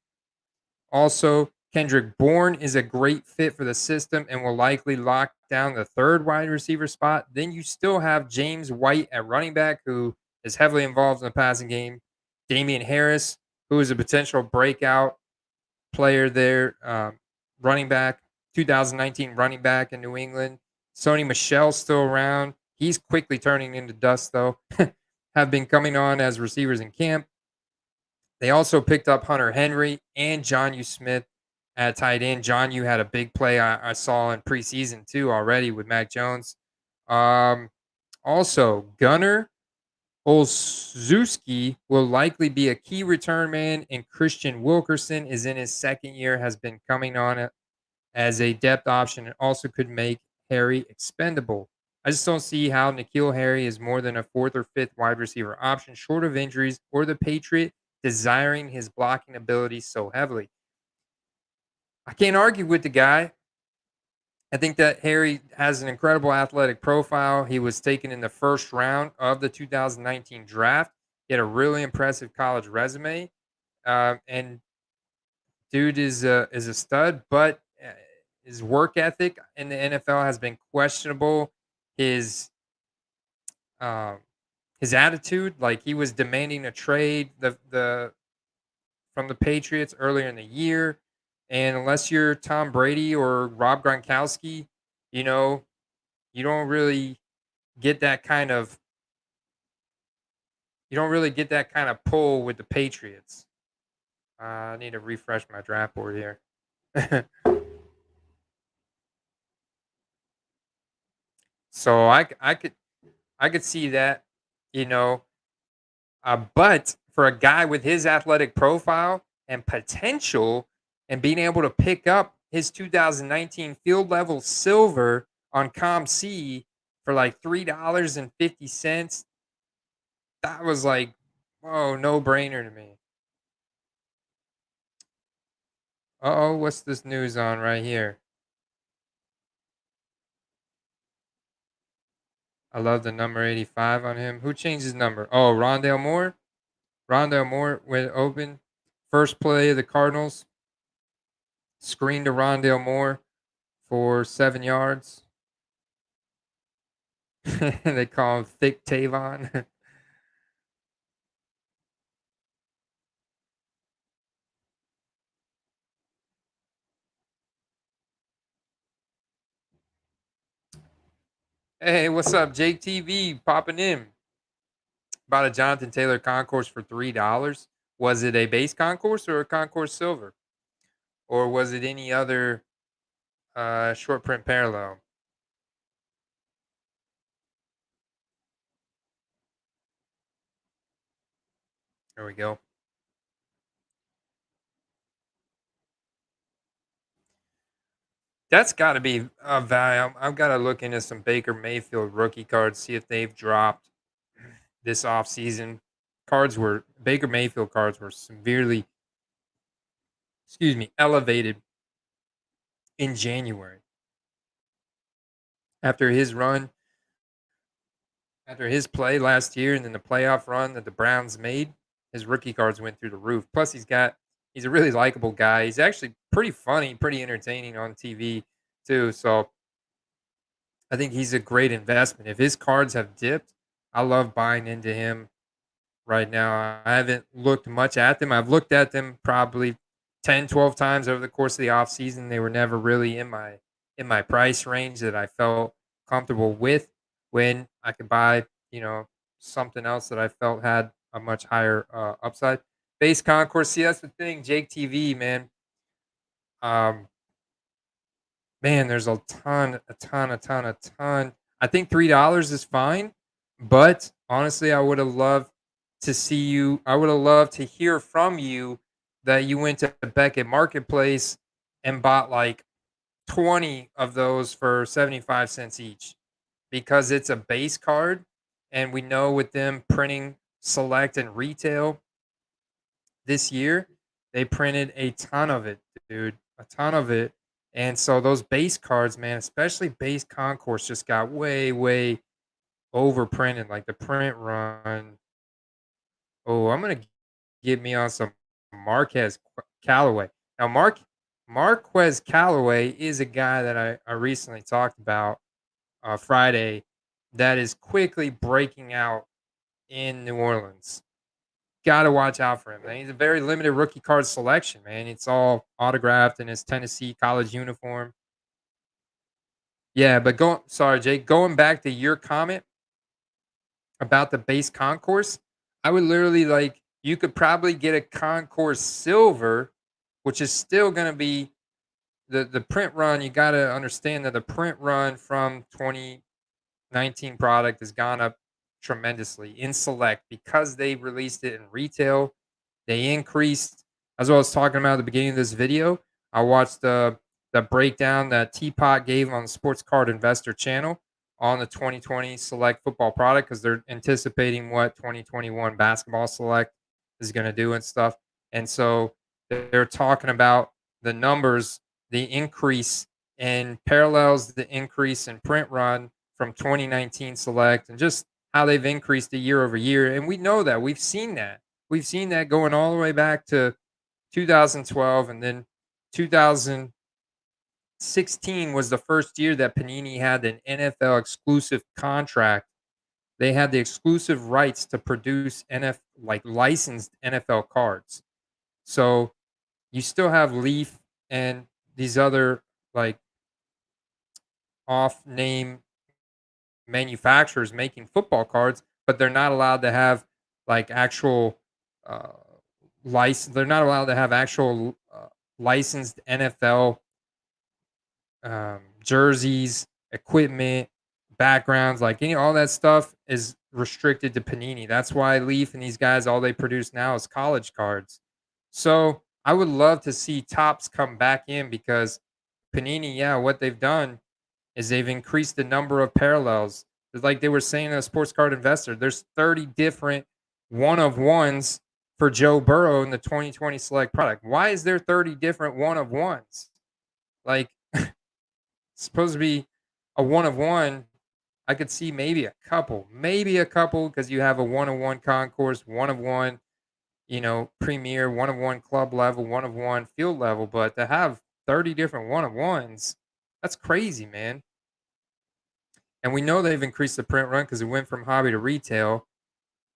Also, Kendrick Bourne is a great fit for the system and will likely lock down the third wide receiver spot. Then you still have James White at running back, who is heavily involved in the passing game. Damian Harris, who is a potential breakout player there, running back, 2019 running back in New England. Sony Michel's still around. He's quickly turning into dust, though. Have been coming on as receivers in camp. They also picked up Hunter Henry and John Smith at tight end. John had a big play I saw in preseason too already with Mac Jones. Um, Also, Gunnar Olszewski will likely be a key return man, and Christian Wilkerson is in his second year, has been coming on as a depth option, and also could make Harry expendable. I just don't see how N'Keal Harry is more than a fourth or fifth wide receiver option, short of injuries or the Patriot desiring his blocking ability so heavily. I can't argue with the guy. I think that Harry has an incredible athletic profile. He was taken in the first round of the 2019 draft. He had a really impressive college resume, and dude is a stud. But his work ethic in the NFL has been questionable. His um, his attitude, like he was demanding a trade the from the Patriots earlier in the year, and unless you're Tom Brady or Rob Gronkowski, you know you don't really get that kind of pull with the Patriots. I need to refresh my draft board here. So I could see that, you know, but for a guy with his athletic profile and potential, and being able to pick up his 2019 field level silver on ComC for like $3.50, that was like, whoa, no brainer to me. Uh-oh, what's this news on right here? I love the number 85 on him. Who changed his number? Oh, Rondale Moore. Rondale Moore went open. First play of the Cardinals. Screen to Rondale Moore for 7 yards. They call him Thick Tavon. Hey, what's up, Jake TV? Popping in. Bought a Jonathan Taylor concourse for $3. Was it a base concourse or a concourse silver? Or was it any other short print parallel? There we go. That's got to be a value. I've got to look into some Baker Mayfield rookie cards, see if they've dropped this offseason. Baker Mayfield cards were severely, excuse me, elevated in January after his run, after his play last year, and then the playoff run that the Browns made. His rookie cards went through the roof. Plus, he's a really likable guy. He's actually pretty funny, pretty entertaining on TV too. So I think he's a great investment. If his cards have dipped, I love buying into him right now. I haven't looked much at them. I've looked at them probably 10, 12 times over the course of the offseason. They were never really in my price range that I felt comfortable with when I could buy, something else that I felt had a much higher upside. Base concourse, see that's the thing, Jake TV, man. Um, Man, there's a ton, a ton, a ton, a ton. I think $3 is fine, but honestly, I would have loved to hear from you that you went to Beckett Marketplace and bought like 20 of those for 75 cents each because it's a base card. And we know with them printing select and retail this year, they printed a ton of it, dude, a ton of it. And so those base cards, man, especially base concourse, just got way, way overprinted. Like the print run. Oh, I'm gonna get me on some Callaway. Now, Marquez Callaway is a guy that I recently talked about Friday that is quickly breaking out in New Orleans. Gotta watch out for him, man. He's a very limited rookie card selection, man. It's all autographed in his Tennessee college uniform. Yeah, but sorry, Jake, going back to your comment about the base concourse, I would literally like you could probably get a concourse silver, which is still gonna be the print run. You gotta understand that the print run from 2019 product has gone up tremendously in select because they released it in retail. They increased, as I was talking about at the beginning of this video. I watched the breakdown that Teapot gave on the Sports Card Investor channel on the 2020 Select football product because they're anticipating what 2021 basketball Select is going to do and stuff. And so they're talking about the numbers, the increase in parallels, the increase in print run from 2019 Select, and just how they've increased it year over year. And we know that. We've seen that. We've seen that going all the way back to 2012, and then 2016 was the first year that Panini had an NFL exclusive contract. They had the exclusive rights to produce like licensed NFL cards. So you still have Leaf and these other like off name manufacturers making football cards, but they're not allowed to have like actual uh, license. They're not allowed to have actual licensed NFL jerseys, equipment, backgrounds, like all that stuff is restricted to Panini. That's why Leaf and these guys, all they produce now is college cards. So I would love to see Tops come back in because Panini, yeah, what they've done is they've increased the number of parallels. It's like they were saying to a sports card investor, there's 30 different one of ones for Joe Burrow in the 2020 select product. Why is there 30 different one of ones? Like, supposed to be a one of one. I could see maybe a couple because you have a one of one concourse, one of one, premier, one of one club level, one of one field level. But to have 30 different one of ones, that's crazy, man. And we know they've increased the print run because it went from hobby to retail,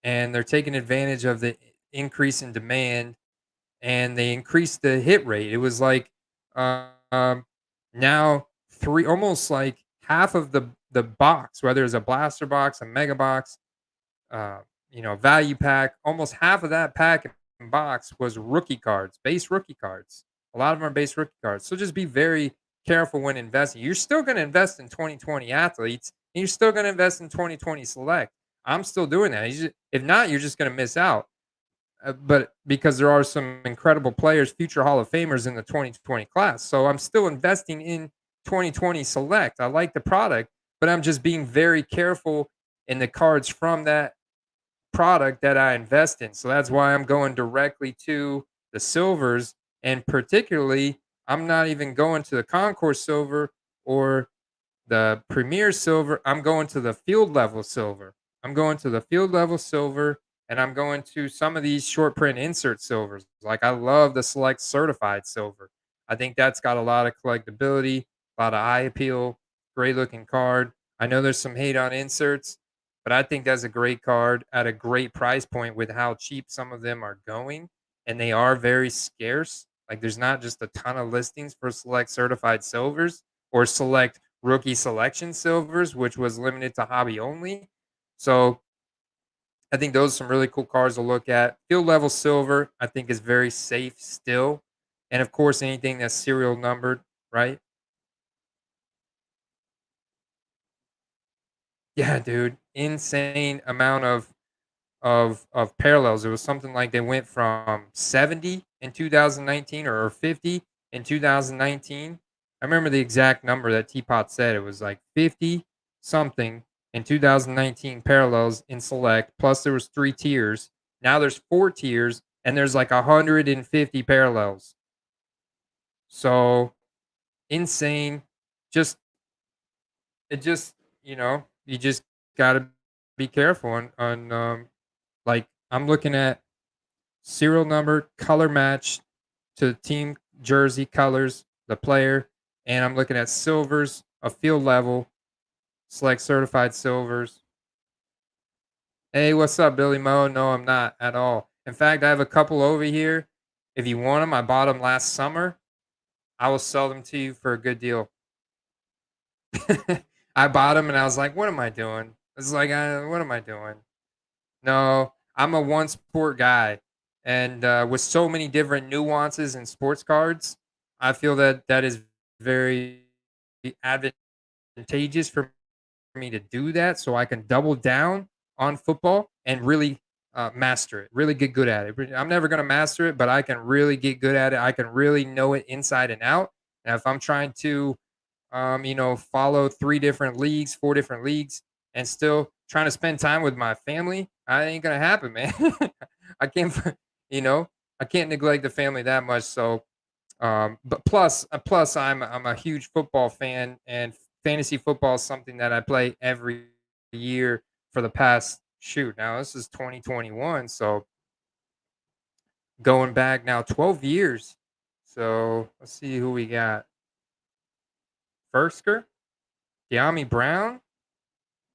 and they're taking advantage of the increase in demand, and they increased the hit rate. It was like um, now three, almost like half of the box, whether it's a blaster box, a mega box, uh, value pack, almost half of that pack and box was rookie cards, base rookie cards. A lot of them are base rookie cards. So just be very careful when investing. You're still going to invest in 2020 athletes, and you're still going to invest in 2020 select. I'm still doing that. If not, you're just going to miss out. But because there are some incredible players, future Hall of Famers in the 2020 class. So I'm still investing in 2020 select. I like the product, but I'm just being very careful in the cards from that product that I invest in. So that's why I'm going directly to the silvers. And particularly, I'm not even going to the Concourse silver or the Premier silver. I'm going to the field level silver. I'm going to the field level silver, and I'm going to some of these short print insert silvers. Like I love the select certified silver. I think that's got a lot of collectability, a lot of eye appeal, great looking card. I know there's some hate on inserts, but I think that's a great card at a great price point with how cheap some of them are going. And they are very scarce. Like there's not just a ton of listings for select certified silvers or select rookie selection silvers, which was limited to hobby only. So I think those are some really cool cards to look at. Field level silver, I think, is very safe still. And of course, anything that's serial numbered, right? Yeah, dude. Insane amount of parallels. It was something like they went from 70 in 2019 or 50 in 2019. I remember the exact number that Teapot said. It was like 50 something in 2019 parallels in select. Plus there was 3 tiers. Now there's 4 tiers and there's like 150 parallels. So insane. Just it just you just gotta be careful on like I'm looking at serial number, color match to the team jersey colors, the player, and I'm looking at silvers, a field level, select certified silvers. Hey, what's up, Billy Mo? No, I'm not at all. In fact, I have a couple over here. If you want them, I bought them last summer. I will sell them to you for a good deal. I bought them and I was like, what am I doing? It's like, what am I doing? No, I'm a one sport guy, and with so many different nuances in sports cards, I feel that that is very advantageous for me to do that, so I can double down on football and really master it, really get good at it. I'm never going to master it, but I can really get good at it. I can really know it inside and out. And if I'm trying to follow 3 different leagues, 4 different leagues, and still trying to spend time with my family, I ain't gonna happen, man. I can't, you know, I can't neglect the family that much. So, but plus, I'm a huge football fan, and fantasy football is something that I play every year for the past shoot. Now this is 2021, so going back now 12 years. So let's see who we got. Firsker, Deami Brown.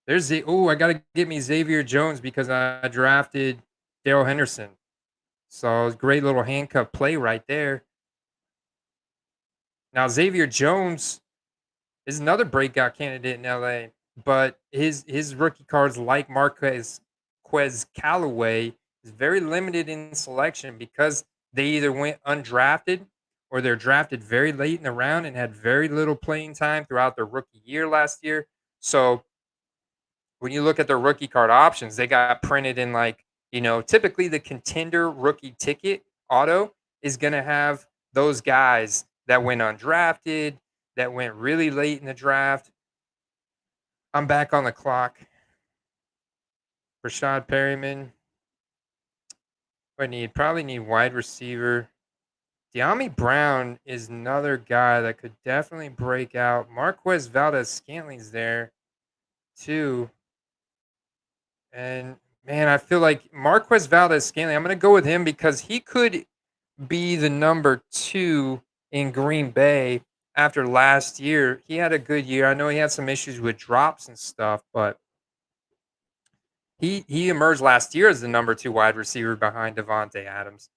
There's the I gotta get me Xavier Jones because I drafted Daryl Henderson. So it's a great little handcuff play right there. Now Xavier Jones is another breakout candidate in LA, but his rookie cards like Marquez Callaway is very limited in selection because they either went undrafted or they're drafted very late in the round and had very little playing time throughout their rookie year last year. So when you look at their rookie card options, they got printed in like, typically the contender rookie ticket auto is going to have those guys that went undrafted, that went really late in the draft. I'm back on the clock. Rashad Perryman. I need probably need wide receiver. De'Ami Brown is another guy that could definitely break out. Marquez Valdez Scantling's there too. And man, I feel like Marquez Valdez Scantling, I'm going to go with him because he could be the number two in Green Bay after last year. He had a good year. I know he had some issues with drops and stuff, but he emerged last year as the number two wide receiver behind Devontae Adams,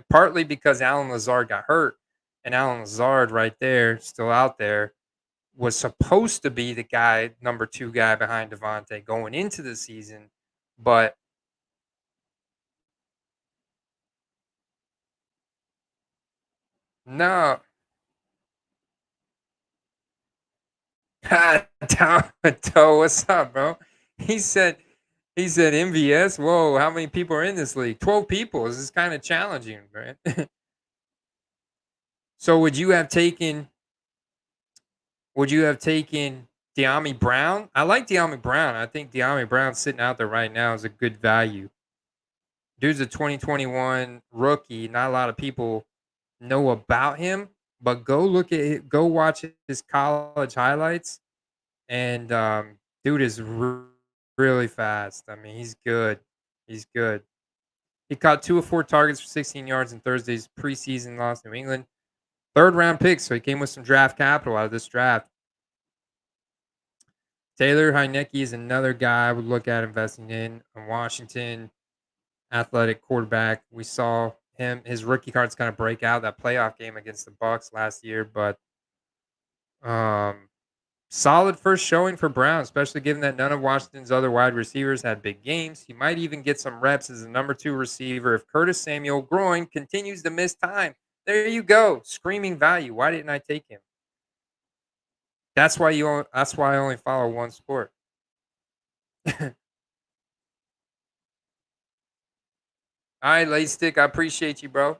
partly because Alan Lazard got hurt. And Alan Lazard, right there, still out there, was supposed to be the guy, number two guy behind Devontae going into the season. But no, Toe, what's up, bro? He said he said MVS. Whoa, how many people are in this league? 12 people. This is kind of challenging, right? So would you have taken De'Ami Brown? I like De'Ami Brown. I think De'Ami Brown sitting out there right now is a good value. Dude's a 2021 rookie. Not a lot of people know about him, but go watch his college highlights. And dude is really fast. I mean, he's good. He's good. He caught 2 of 4 targets for 16 yards in Thursday's preseason loss to New England. Third round pick, so he came with some draft capital out of this draft. Taylor Heineke is another guy I would look at investing in Washington. Athletic quarterback. We saw his rookie cards kind of break out that playoff game against the Bucks last year, but um, solid first showing for Brown, especially given that none of Washington's other wide receivers had big games. He might even get some reps as a number two receiver if Curtis Samuel groin continues to miss time. There you go, screaming value. Why didn't I take him? That's why I only follow one sport. All right, late stick. I appreciate you, bro.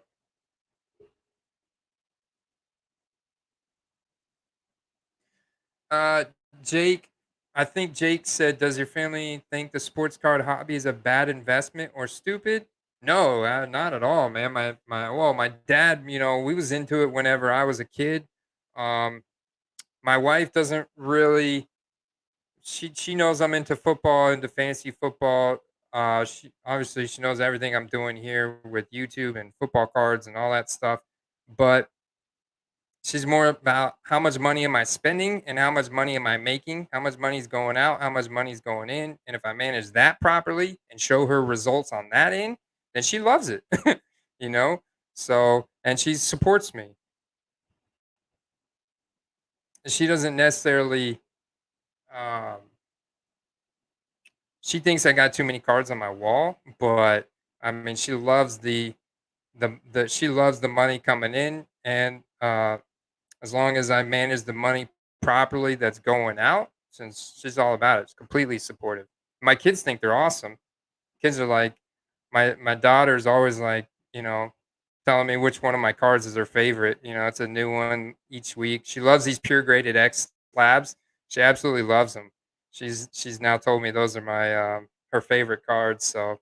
Uh, Jake, I think Jake said, "Does your family think the sports card hobby is a bad investment or stupid?" No, not at all, man. My dad, we was into it whenever I was a kid. Um, my wife doesn't really. She knows I'm into football, into fantasy football. She knows everything I'm doing here with YouTube and football cards and all that stuff. But she's more about how much money am I spending and how much money am I making, how much money is going out, how much money is going in. And if I manage that properly and show her results on that end, then she loves it. you know? So, and she supports me. She doesn't necessarily, um, she thinks I got too many cards on my wall, but I mean, she loves she loves the money coming in. And, as long as I manage the money properly that's going out, since she's all about it, it's completely supportive. My kids think they're awesome. Kids are like, my daughter's always like, telling me which one of my cards is her favorite. It's a new one each week. She loves these pure graded X slabs. She absolutely loves them. She's now told me those are my her favorite cards. So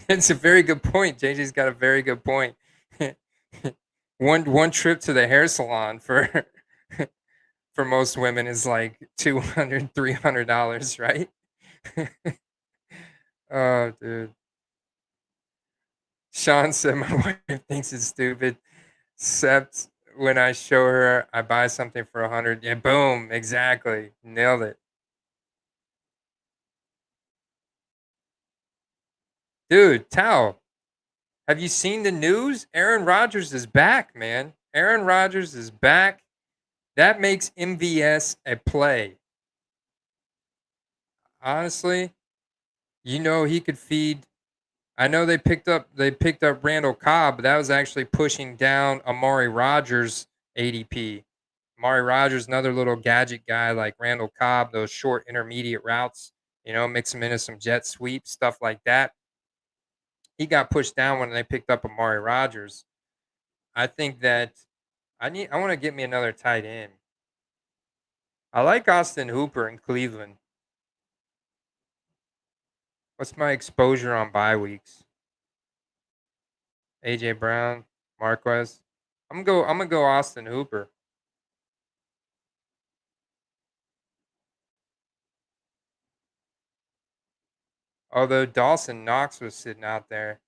it's a very good point. JJ's got a very good point. One trip to the hair salon for for most women is like 200 $300, right? Oh, dude. Sean said my wife thinks it's stupid, except when I show her I buy something for 100. Yeah, boom, exactly, nailed it, dude. Tao, have you seen the news? Aaron Rodgers is back, man. Aaron Rodgers is back. That makes MVS a play. Honestly, he could feed. I know they picked up Randall Cobb, but that was actually pushing down Amari Rogers' ADP. Amari Rogers, another little gadget guy like Randall Cobb, those short intermediate routes, mix them into some jet sweeps, stuff like that. He got pushed down when they picked up Amari Rogers. I think that I want to get me another tight end. I like Austin Hooper in Cleveland. What's my exposure on bye weeks? AJ Brown, Marquez. I'm gonna go Austin Hooper. Although Dawson Knox was sitting out there.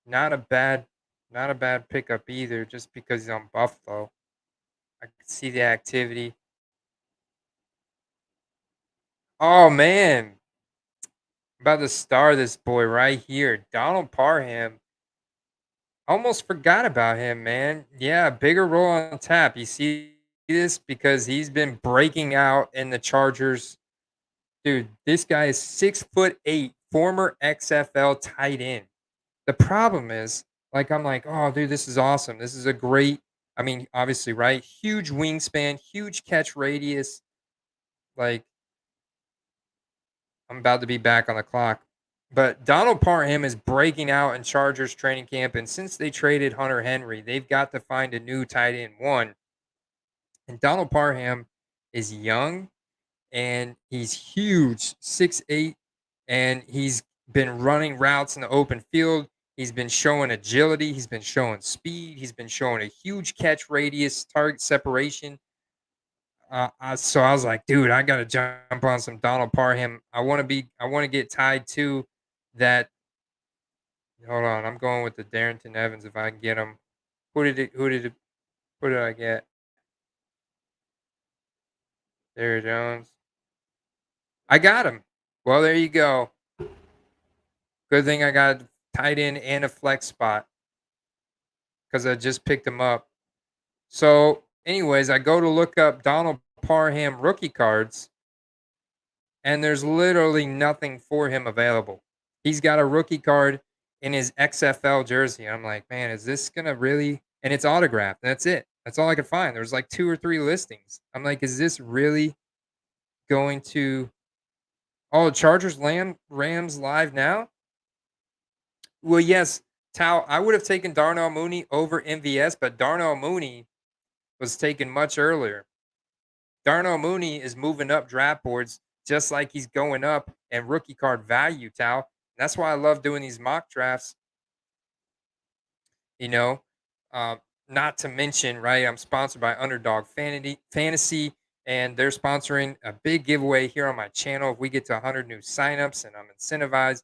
Not a bad not a bad pickup either, just because he's on Buffalo. I could see the activity. Oh man, about to star this boy right here. Donald Parham. Almost forgot about him, man. Yeah, bigger role on tap. You see this because he's been breaking out in the Chargers. Dude, this guy is 6'8", former XFL tight end. The problem is, like, I'm like, oh, dude, this is awesome. This is a great. I mean, obviously, right? Huge wingspan, huge catch radius. Like, I'm about to be back on the clock. But Donald Parham is breaking out in Chargers training camp. And since they traded Hunter Henry, they've got to find a new tight end one. And Donald Parham is young and he's huge, 6'8", and he's been running routes in the open field. He's been showing agility. He's been showing speed. He's been showing a huge catch radius, target separation. So I was like, dude, I gotta jump on some Donald Parham. I want to get tied to that. Hold on, I'm going with the Darrington Evans if I can get him. Who did I get? Xavier Jones. I got him. Well, there you go. Good thing I got tight end and a flex spot because I just picked him up. So, anyways, I go to look up Donald Parham rookie cards, and there's literally nothing for him available. He's got a rookie card in his XFL jersey. I'm like, man, is this gonna really? And it's autographed. And that's it. That's all I could find. There was like 2 or 3 listings. I'm like, is this really going to? Oh, Chargers Rams live now. Well, yes, Tao. I would have taken Darnell Mooney over MVS, but Darnell Mooney was taken much earlier. Darnell Mooney is moving up draft boards just like he's going up and rookie card value, Tao. That's why I love doing these mock drafts, you know. Uh, Not to mention, right, I'm sponsored by Underdog Fantasy, and they're sponsoring a big giveaway here on my channel if we get to 100 new signups, and I'm incentivized.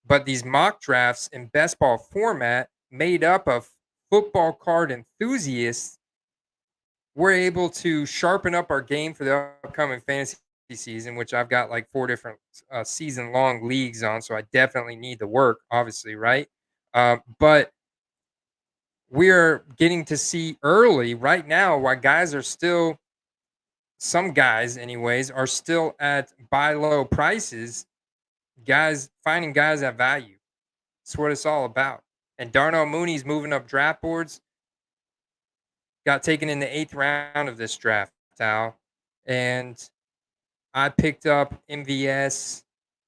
But these mock drafts in best ball format, made up of football card enthusiasts, we're able to sharpen up our game for the upcoming fantasy season, which I've got like 4 different season long leagues on. So I definitely need the work, obviously, right? But we're getting to see early right now why guys are still, some guys, anyways, are still at buy low prices. Guys finding guys at value. That's what it's all about. And Darnell Mooney's moving up draft boards. Got taken in the 8th round of this draft, Tal. And I picked up MVS.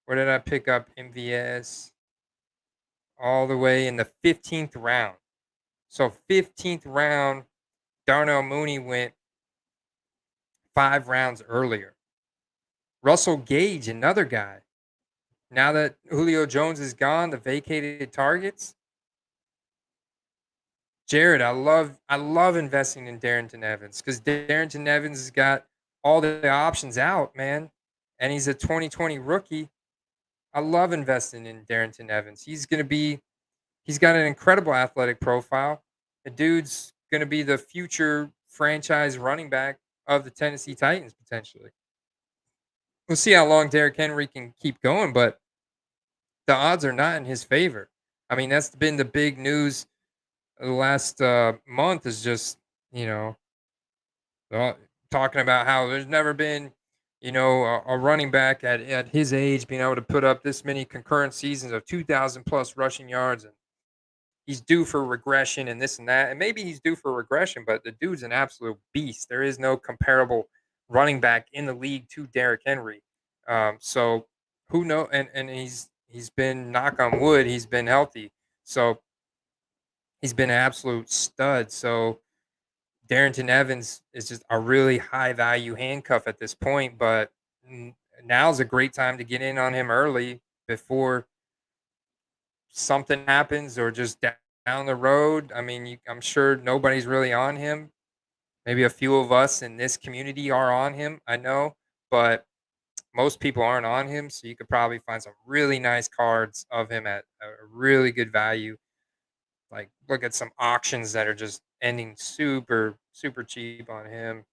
Where did I pick up MVS? All the way in the 15th round. So 15th round, Darnell Mooney went 5 rounds earlier. Russell Gage, another guy. Now that Julio Jones is gone, the vacated targets. Jared, I love investing in Darrington Evans because Darrington Evans has got all the options out, man. And he's a 2020 rookie. I love investing in Darrington Evans. He's got an incredible athletic profile. The dude's gonna be the future franchise running back of the Tennessee Titans potentially. We'll see how long Derrick Henry can keep going, but the odds are not in his favor. I mean, that's been the big news of the last month is just, you know, uh, talking about how there's never been, a running back at his age being able to put up this many concurrent seasons of 2,000 plus rushing yards, and he's due for regression and this and that. And maybe he's due for regression, but the dude's an absolute beast. There is no comparable running back in the league to Derrick Henry. So who know? And he's been, knock on wood, he's been healthy. So he's been an absolute stud. So Darrington Evans is just a really high value handcuff at this point, but now's a great time to get in on him early before something happens or just down the road. I mean, I'm sure nobody's really on him. Maybe a few of us in this community are on him, I know, but most people aren't on him. So you could probably find some really nice cards of him at a really good value. Like, look at some auctions that are just ending super, super cheap on him.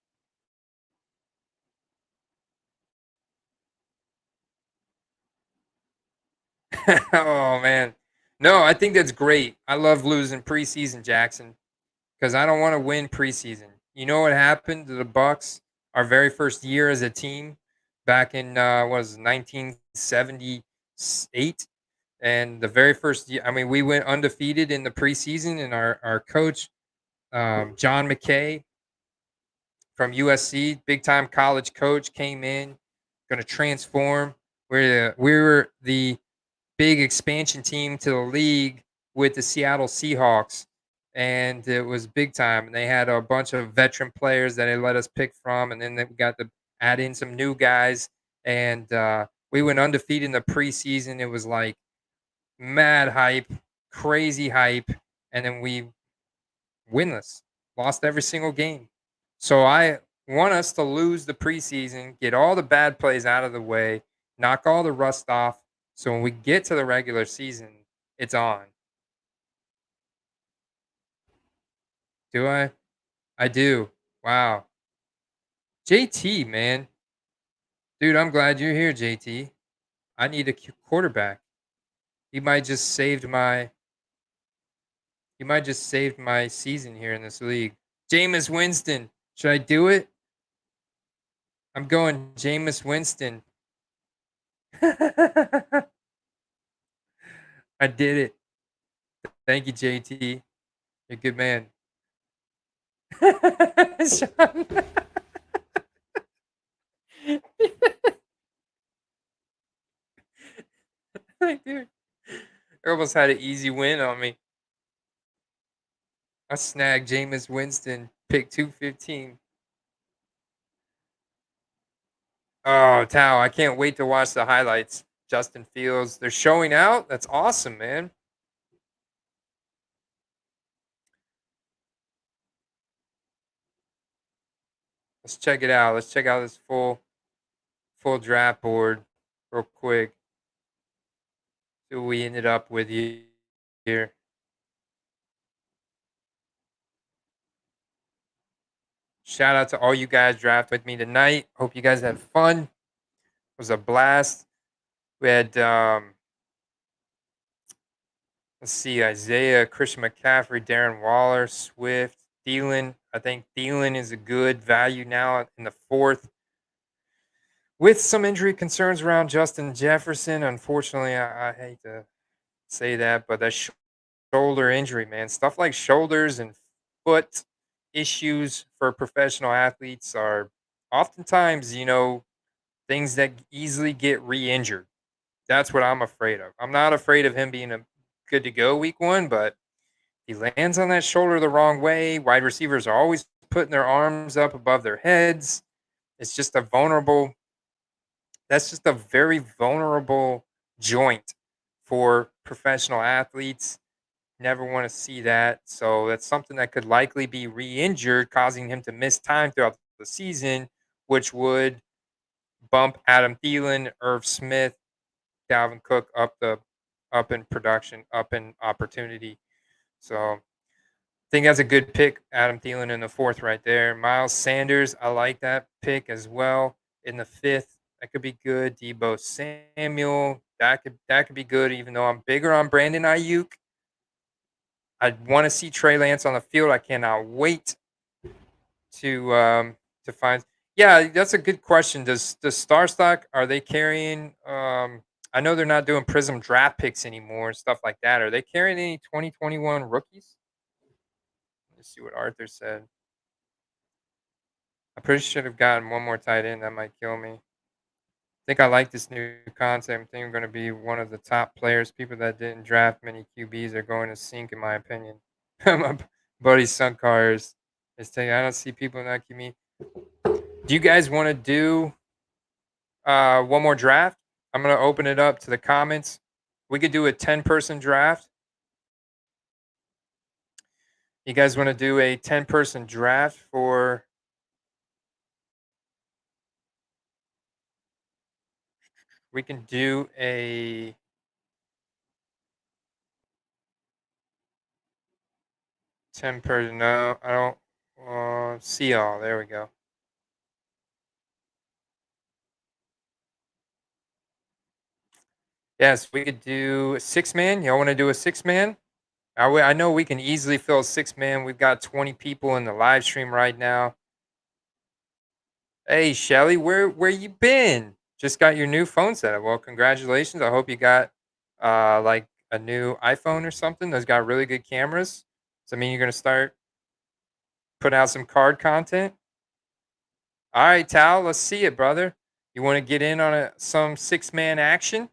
Oh man. No, I think that's great. I love losing preseason, Jackson, because I don't want to win preseason. You know what happened to the Bucks our very first year as a team back in what was it, 1978, and the very first year. I mean, we went undefeated in the preseason, and our coach John McKay from USC, big time college coach, came in, going to transform. We were the big expansion team to the league with the Seattle Seahawks, and it was big time. And they had a bunch of veteran players that they let us pick from, and then we got to add in some new guys. And we went undefeated in the preseason. It was like mad hype, crazy hype, and then we winless, lost every single game. So I want us to lose the preseason, get all the bad plays out of the way, knock all the rust off. So when we get to the regular season, it's on. Do I? I do. Wow. JT, man. Dude, I'm glad you're here, JT. I need a quarterback. He might just saved my he might just saved my season here in this league. Jameis Winston. Should I do it? I'm going Jameis Winston. I did it. Thank you, JT. You're a good man. Sean. Like, dude, you almost had an easy win on me. I snagged Jameis Winston, pick 215. Oh, Tao, I can't wait to watch the highlights. Justin Fields, they're showing out. That's awesome, man. Let's check it out. Let's check out this full draft board real quick. See what we ended up with here. Shout out to all you guys draft with me tonight. Hope you guys had fun. It was a blast. We had let's see, Isaiah, Christian McCaffrey, Darren Waller, Swift, Thielen. I think Thielen is a good value now in the fourth. With some injury concerns around Justin Jefferson, unfortunately, I hate to say that, but that shoulder injury, man, stuff like shoulders and foot issues for professional athletes are oftentimes, things that easily get re-injured. That's what I'm afraid of. I'm not afraid of him being a good to go week one, but he lands on that shoulder the wrong way. Wide receivers are always putting their arms up above their heads. It's just a vulnerable that's just a very vulnerable joint for professional athletes. Never want to see that. So that's something that could likely be re-injured, causing him to miss time throughout the season, which would bump Adam Thielen, Irv Smith, Dalvin Cook up in production, up in opportunity. So I think that's a good pick, Adam Thielen in the fourth right there. Miles Sanders, I like that pick as well in the fifth. That could be good. Debo Samuel, that could be good. Even though I'm bigger on Brandon Ayuk, I want to see Trey Lance on the field. I cannot wait to find. Yeah, that's a good question. Does Star Stock, are they carrying? I know they're not doing Prism draft picks anymore and stuff like that. Are they carrying any 2021 rookies? Let's see what Arthur said. I pretty should have gotten one more tight end. That might kill me. I think I like this new concept. I think I'm going to be one of the top players. People that didn't draft many QBs are going to sink, in my opinion. My buddy Sunkar is I don't see people in that community. Do you guys want to do one more draft? I'm gonna open it up to the comments. We could do a 10-person draft. You guys want to do a 10-person draft for? We can do a 10-person. No, I don't see all. There we go. Yes, we could do a 6-man. Y'all want to do a 6-man? I know we can easily fill a 6-man. We've got 20 people in the live stream right now. Hey, Shelly, where you been? Just got your new phone set up. Well, congratulations. I hope you got like a new iPhone or something that's got really good cameras. Does that mean you're gonna start putting out some card content? All right, Tal, let's see it, brother. You want to get in on some 6-man action?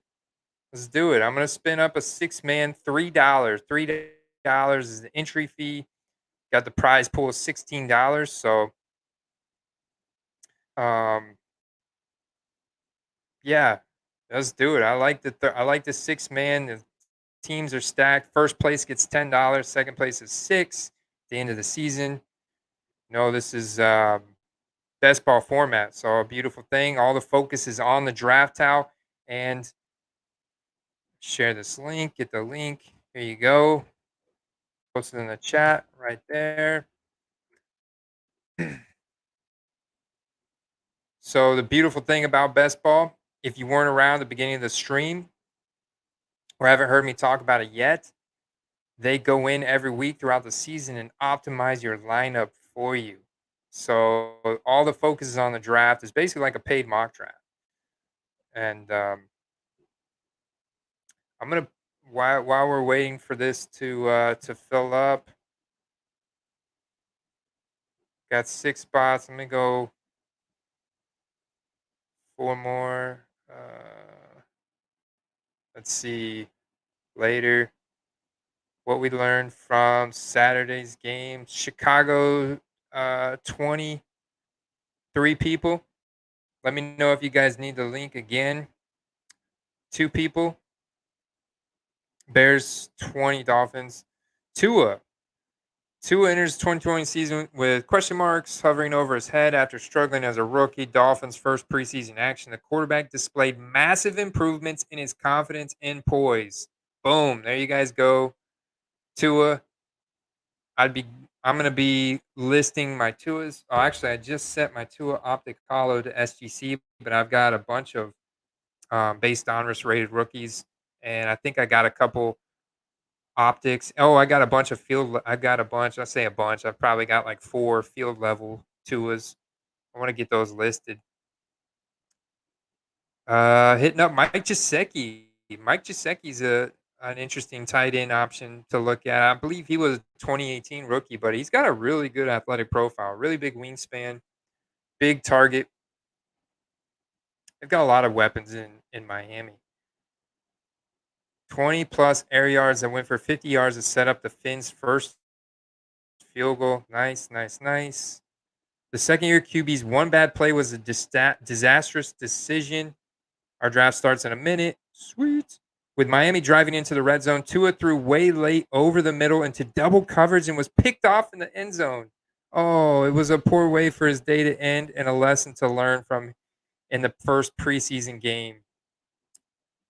Let's do it. I'm gonna spin up a 6-man, $3. $3 is the entry fee. Got the prize pool of $16. So um yeah, let's do it. I like the 6-man. The teams are stacked. First place gets $10. Second place is 6 at the end of the season. No, this is best ball format. So a beautiful thing. All the focus is on the draft towel. And share this link. Get the link. Here you go. Post it in the chat right there. So the beautiful thing about best ball, if you weren't around at the beginning of the stream or haven't heard me talk about it yet, they go in every week throughout the season and optimize your lineup for you. So all the focus is on the draft. It's basically like a paid mock draft. And I'm gonna while we're waiting for this to fill up, got 6 spots. Let me go 4 more. Let's see later what we learned from Saturday's game. Chicago, 23 people. Let me know if you guys need the link again. 2 people. Bears 20, Dolphins. Tua. Tua enters 2020 season with question marks hovering over his head after struggling as a rookie. Dolphins' first preseason action. The quarterback displayed massive improvements in his confidence and poise. Boom. There you guys go. Tua. I'd be I'm gonna be listing my Tuas. Oh, actually, I just set my Tua Optic Hollow to SGC, but I've got a bunch of base donruss rated rookies, and I think I got a couple optics. Oh, I got a bunch of I got a bunch. I say a bunch. I've probably got like 4 field level Tuas. I want to get those listed. Hitting up Mike Giuseki. Mike Giuseki's a an interesting tight end option to look at. I believe he was a 2018 rookie, but he's got a really good athletic profile, really big wingspan, big target. They've got a lot of weapons in Miami. 20 plus air yards that went for 50 yards to set up the Finns' first field goal. Nice, nice, nice. The second year QB's one bad play was a disastrous decision. Our draft starts in a minute. Sweet. With Miami driving into the red zone, Tua threw way late over the middle into double coverage and was picked off in the end zone. Oh, it was a poor way for his day to end and a lesson to learn from in the first preseason game.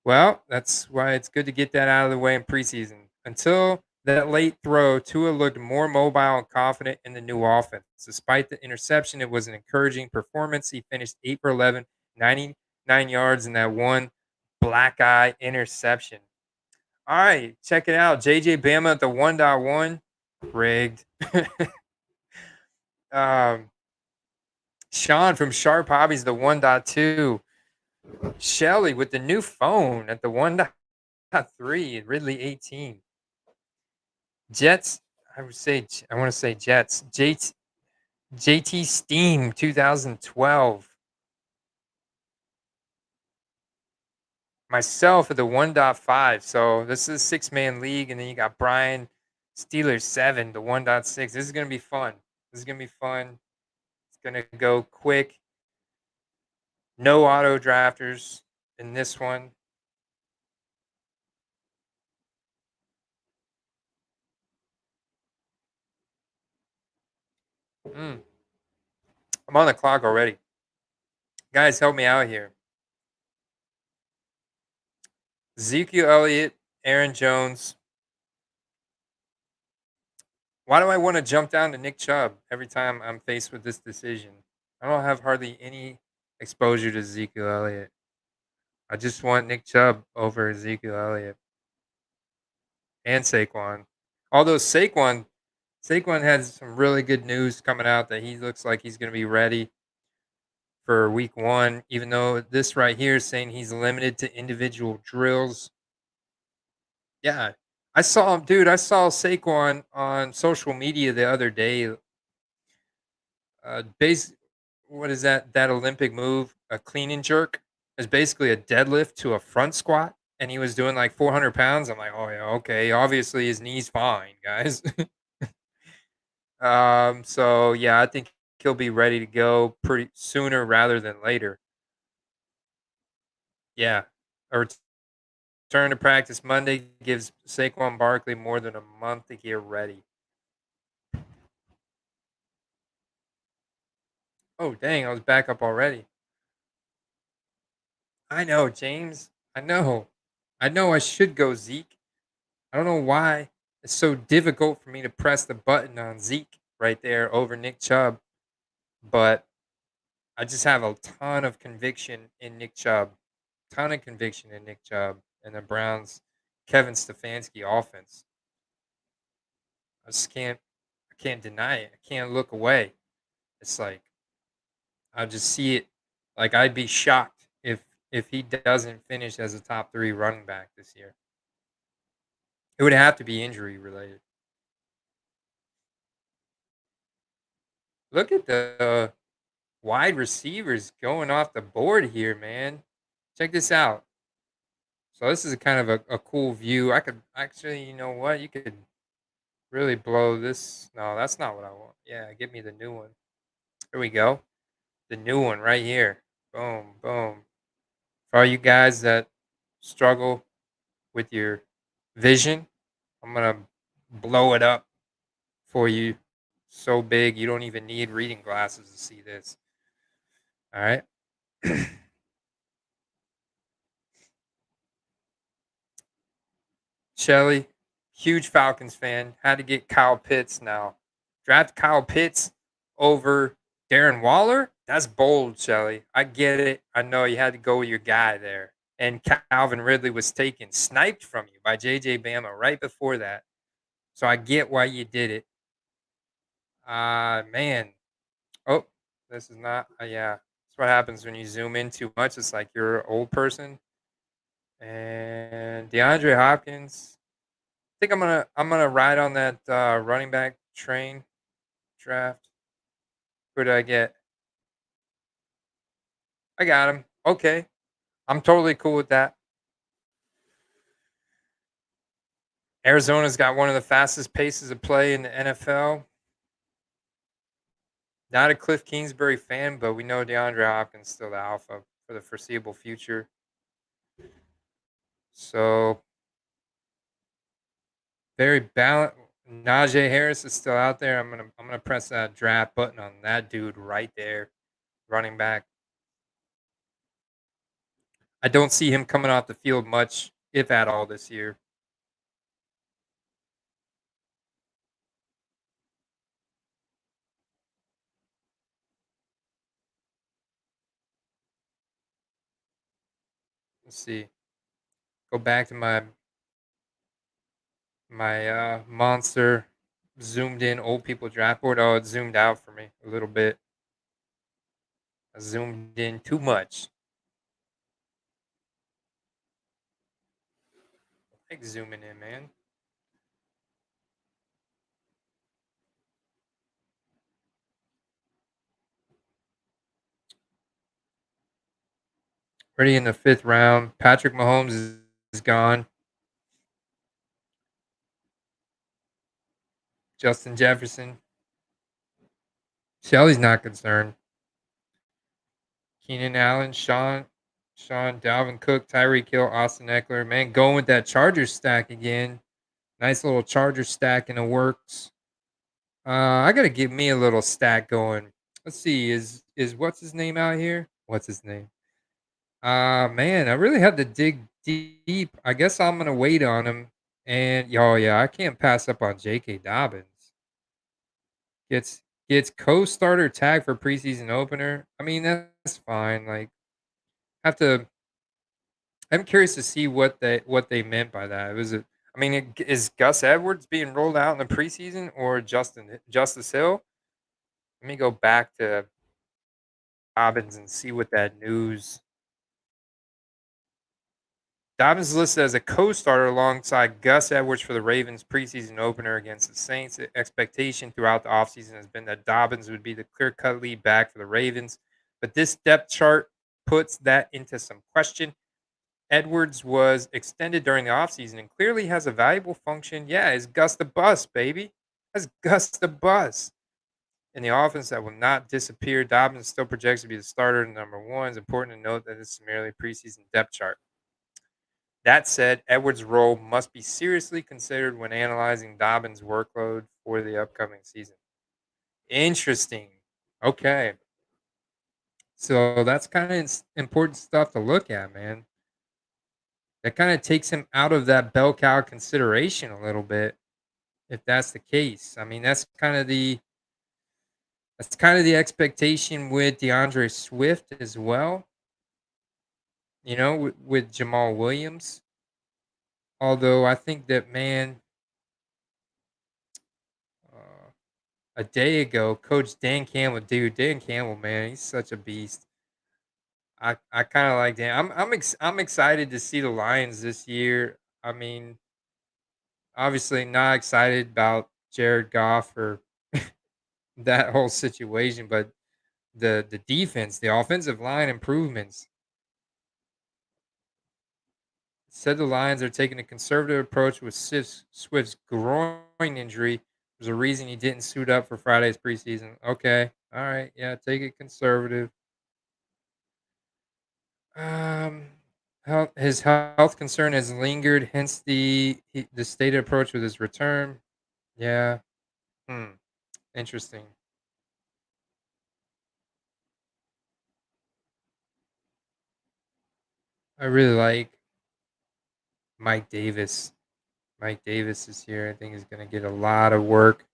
Well, that's why it's good to get that out of the way in preseason. Until that late throw, Tua looked more mobile and confident in the new offense. Despite the interception, it was an encouraging performance. He finished 8 for 11, 99 yards, and that one black eye interception. All right, check it out. JJ Bama at the 1.1. Rigged. um, Sean from Sharp Hobbies, the 1.2. Shelly with the new phone at the 1.3. Ridley 18. Jets, I want to say Jets. JT Steam 2012. Myself at the 1.5. So this is a 6-man league, and then you got Brian Steelers 7, the 1.6. This is gonna be fun. This is gonna be fun. It's gonna go quick. No auto drafters in this one. Mm, I'm on the clock already. Guys, help me out here. Ezekiel Elliott, Aaron Jones. Why do I want to jump down to Nick Chubb every time I'm faced with this decision? I don't have hardly any exposure to Ezekiel Elliott. I just want Nick Chubb over Ezekiel Elliott and Saquon. Although Saquon has some really good news coming out that he looks like he's going to be ready for week 1, even though this right here is saying he's limited to individual drills. Yeah. I saw him, dude. I saw Saquon on social media the other day. Base, what is that Olympic move? A clean and jerk is basically a deadlift to a front squat, and he was doing like 400 pounds. I'm like, oh yeah, okay. Obviously, his knee's fine, guys. So yeah, I think he'll be ready to go pretty sooner rather than later. Yeah, a return to practice Monday gives Saquon Barkley more than a month to get ready. Oh dang, I was back up already. I know, James. I know. I know I should go Zeke. I don't know why it's so difficult for me to press the button on Zeke right there over Nick Chubb, but I just have a ton of conviction in Nick Chubb. Ton of conviction in Nick Chubb and the Browns Kevin Stefanski offense. I just can't deny it. I can't look away. It's like I just see it. Like I'd be shocked if he doesn't finish as a top 3 running back this year. It would have to be injury related. Look at the wide receivers going off the board here, man. Check this out. So this is a kind of a cool view. I could actually, you know what? You could really blow this. No, that's not what I want. Yeah, give me the new one. Here we go. The new one right here. Boom, boom. For all you guys that struggle with your vision, I'm gonna blow it up for you. So big you don't even need reading glasses to see this. All right. Shelly, huge Falcons fan, had to get Kyle Pitts now. Draft Kyle Pitts over Darren Waller? That's bold, Shelly. I get it. I know you had to go with your guy there. And Calvin Ridley was taken, sniped from you by JJ Bama right before that. So I get why you did it. Man. Oh, this is not, yeah. That's what happens when you zoom in too much. It's like you're an old person. And DeAndre Hopkins, think I'm gonna ride on that running back train draft. Who did I get? I got him. Okay, I'm totally cool with that. Arizona's got one of the fastest paces of play in the NFL. Not a Cliff Kingsbury fan, but we know DeAndre Hopkins still the alpha for the foreseeable future. So very balanced. Najee Harris is still out there. I'm gonna press that draft button on that dude right there, running back. I don't see him coming off the field much, if at all, this year. Let's see. Go back to my monster zoomed in old people draft board. Oh, it zoomed out for me a little bit. I zoomed in too much. I like zooming in, man. Already in the 5th round. Patrick Mahomes is gone. Justin Jefferson. Shelly's not concerned. Keenan Allen, Sean, Dalvin Cook, Tyreek Hill, Austin Eckler. Man, going with that Chargers stack again. Nice little Charger stack in the works. I gotta get me a little stack going. Let's see, is what's his name out here? What's his name? Man, I really had to dig deep. I guess I'm gonna wait on him. And oh yeah, I can't pass up on J.K. Dobbins. Gets co-starter tag for preseason opener. I mean, that's fine. Like, have to. I'm curious to see what they meant by that. Was it? I mean, is Gus Edwards being rolled out in the preseason or Justice Hill? Let me go back to Dobbins and see what that news. Dobbins is listed as a co-starter alongside Gus Edwards for the Ravens preseason opener against the Saints. The expectation throughout the offseason has been that Dobbins would be the clear-cut lead back for the Ravens, but this depth chart puts that into some question. Edwards was extended during the offseason and clearly has a valuable function. Yeah, is Gus the Bus, baby. That's Gus the Bus. In the offense that will not disappear, Dobbins still projects to be the starter and number one. It's important to note that this is merely a preseason depth chart. That said, Edwards' role must be seriously considered when analyzing Dobbins' workload for the upcoming season. Interesting. Okay. So that's kind of important stuff to look at, man. That kind of takes him out of that bell cow consideration a little bit, if that's the case. I mean, that's kind of the expectation with DeAndre Swift as well. With Jamal Williams. Although I think that man, uh, a day ago, Coach Dan Campbell, man, he's such a beast. I kind of like Dan. I'm excited to see the Lions this year. I mean, obviously not excited about Jared Goff or that whole situation, but the defense, the offensive line improvements. Said the Lions are taking a conservative approach with Swift's groin injury. There's a reason he didn't suit up for Friday's preseason. Okay, all right, yeah, take it conservative. Um, his health concern has lingered, hence the stated approach with his return. Yeah, hmm, interesting. I really like Mike Davis. Mike Davis is here. I think he's going to get a lot of work.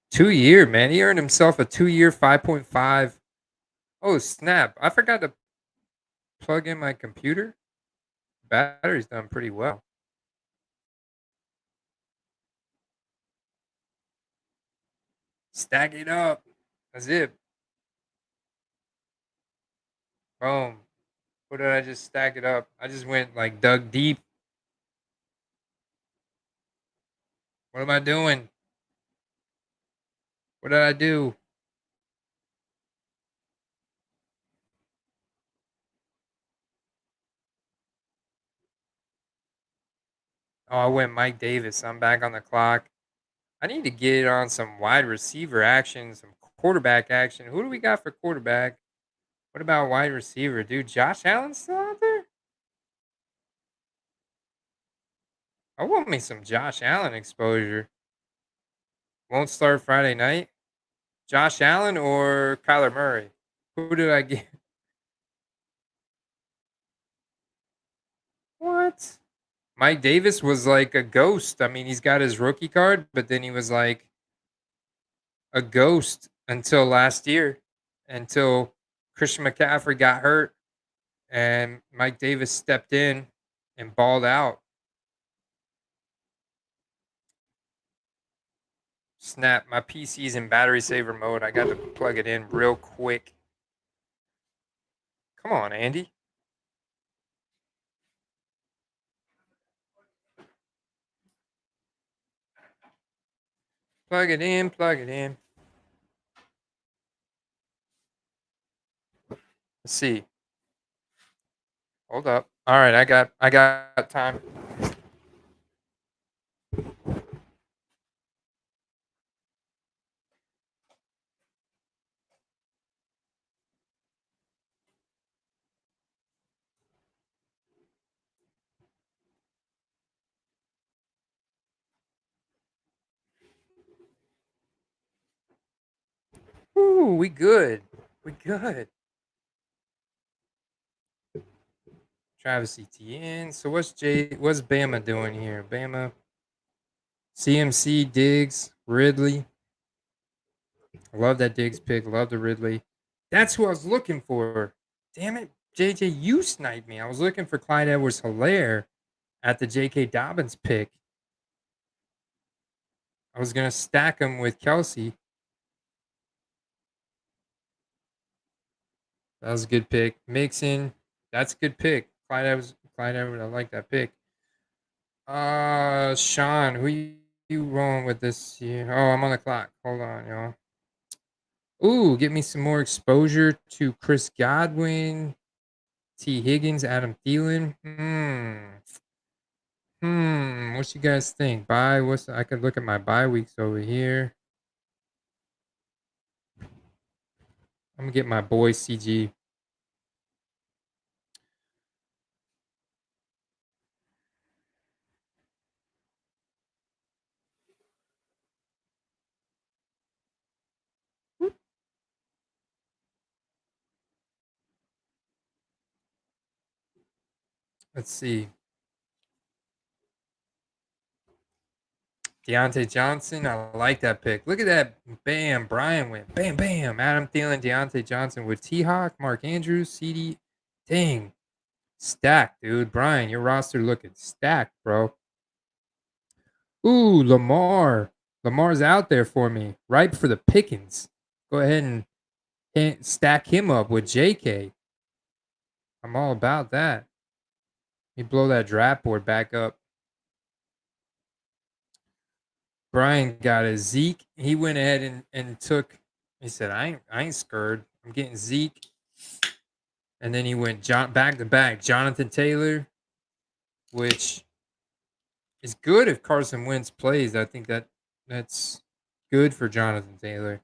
2 year, man. He earned himself a 2 year 5.5. Oh, snap. I forgot to plug in my computer. Battery's done pretty well. Stack it up. That's it. Boom. What did I just stack it up? I just went like dug deep. What am I doing? What did I do? Oh, I went Mike Davis. I'm back on the clock. I need to get on some wide receiver action, some quarterback action. Who do we got for quarterback? What about wide receiver? Dude, Josh Allen still out there? I want me some Josh Allen exposure. Won't start Friday night. Josh Allen or Kyler Murray? Who did I get? What? Mike Davis was like a ghost. I mean, he's got his rookie card, but then he was like a ghost until last year, until Christian McCaffrey got hurt and Mike Davis stepped in and balled out. Snap, my PC's in battery saver mode. I got to plug it in real quick. Come on, Andy. Plug it in, plug it in. Let's see. Hold up. All right, I got time. Ooh, we good. We good. Travis Etienne. So what's Bama doing here? Bama, CMC, Diggs, Ridley. I love that Diggs pick. Love the Ridley. That's who I was looking for. Damn it, JJ, you sniped me. I was looking for Clyde Edwards-Helaire at the J.K. Dobbins pick. I was gonna stack him with Kelsey. That was a good pick. Mixon. That's a good pick. Clyde Edwards. I like that pick. Sean, who you rolling with this year? Oh, I'm on the clock. Hold on, y'all. Ooh, get me some more exposure to Chris Godwin, T. Higgins, Adam Thielen. What you guys think? I could look at my bye weeks over here. I'm gonna get my boy CG. Let's see. Deontay Johnson, I like that pick. Look at that. Bam. Brian went. Bam, bam. Adam Thielen, Deontay Johnson with T Hawk, Mark Andrews, CD. Dang. Stacked, dude. Brian, your roster looking stacked, bro. Ooh, Lamar. Lamar's out there for me. Ripe for the pickings. Go ahead and stack him up with JK. I'm all about that. You blow that draft board back up. Brian got a Zeke. He went ahead and took. He said, "I ain't scared. I'm getting Zeke." And then he went back to back Jonathan Taylor, which is good if Carson Wentz plays. I think that's good for Jonathan Taylor.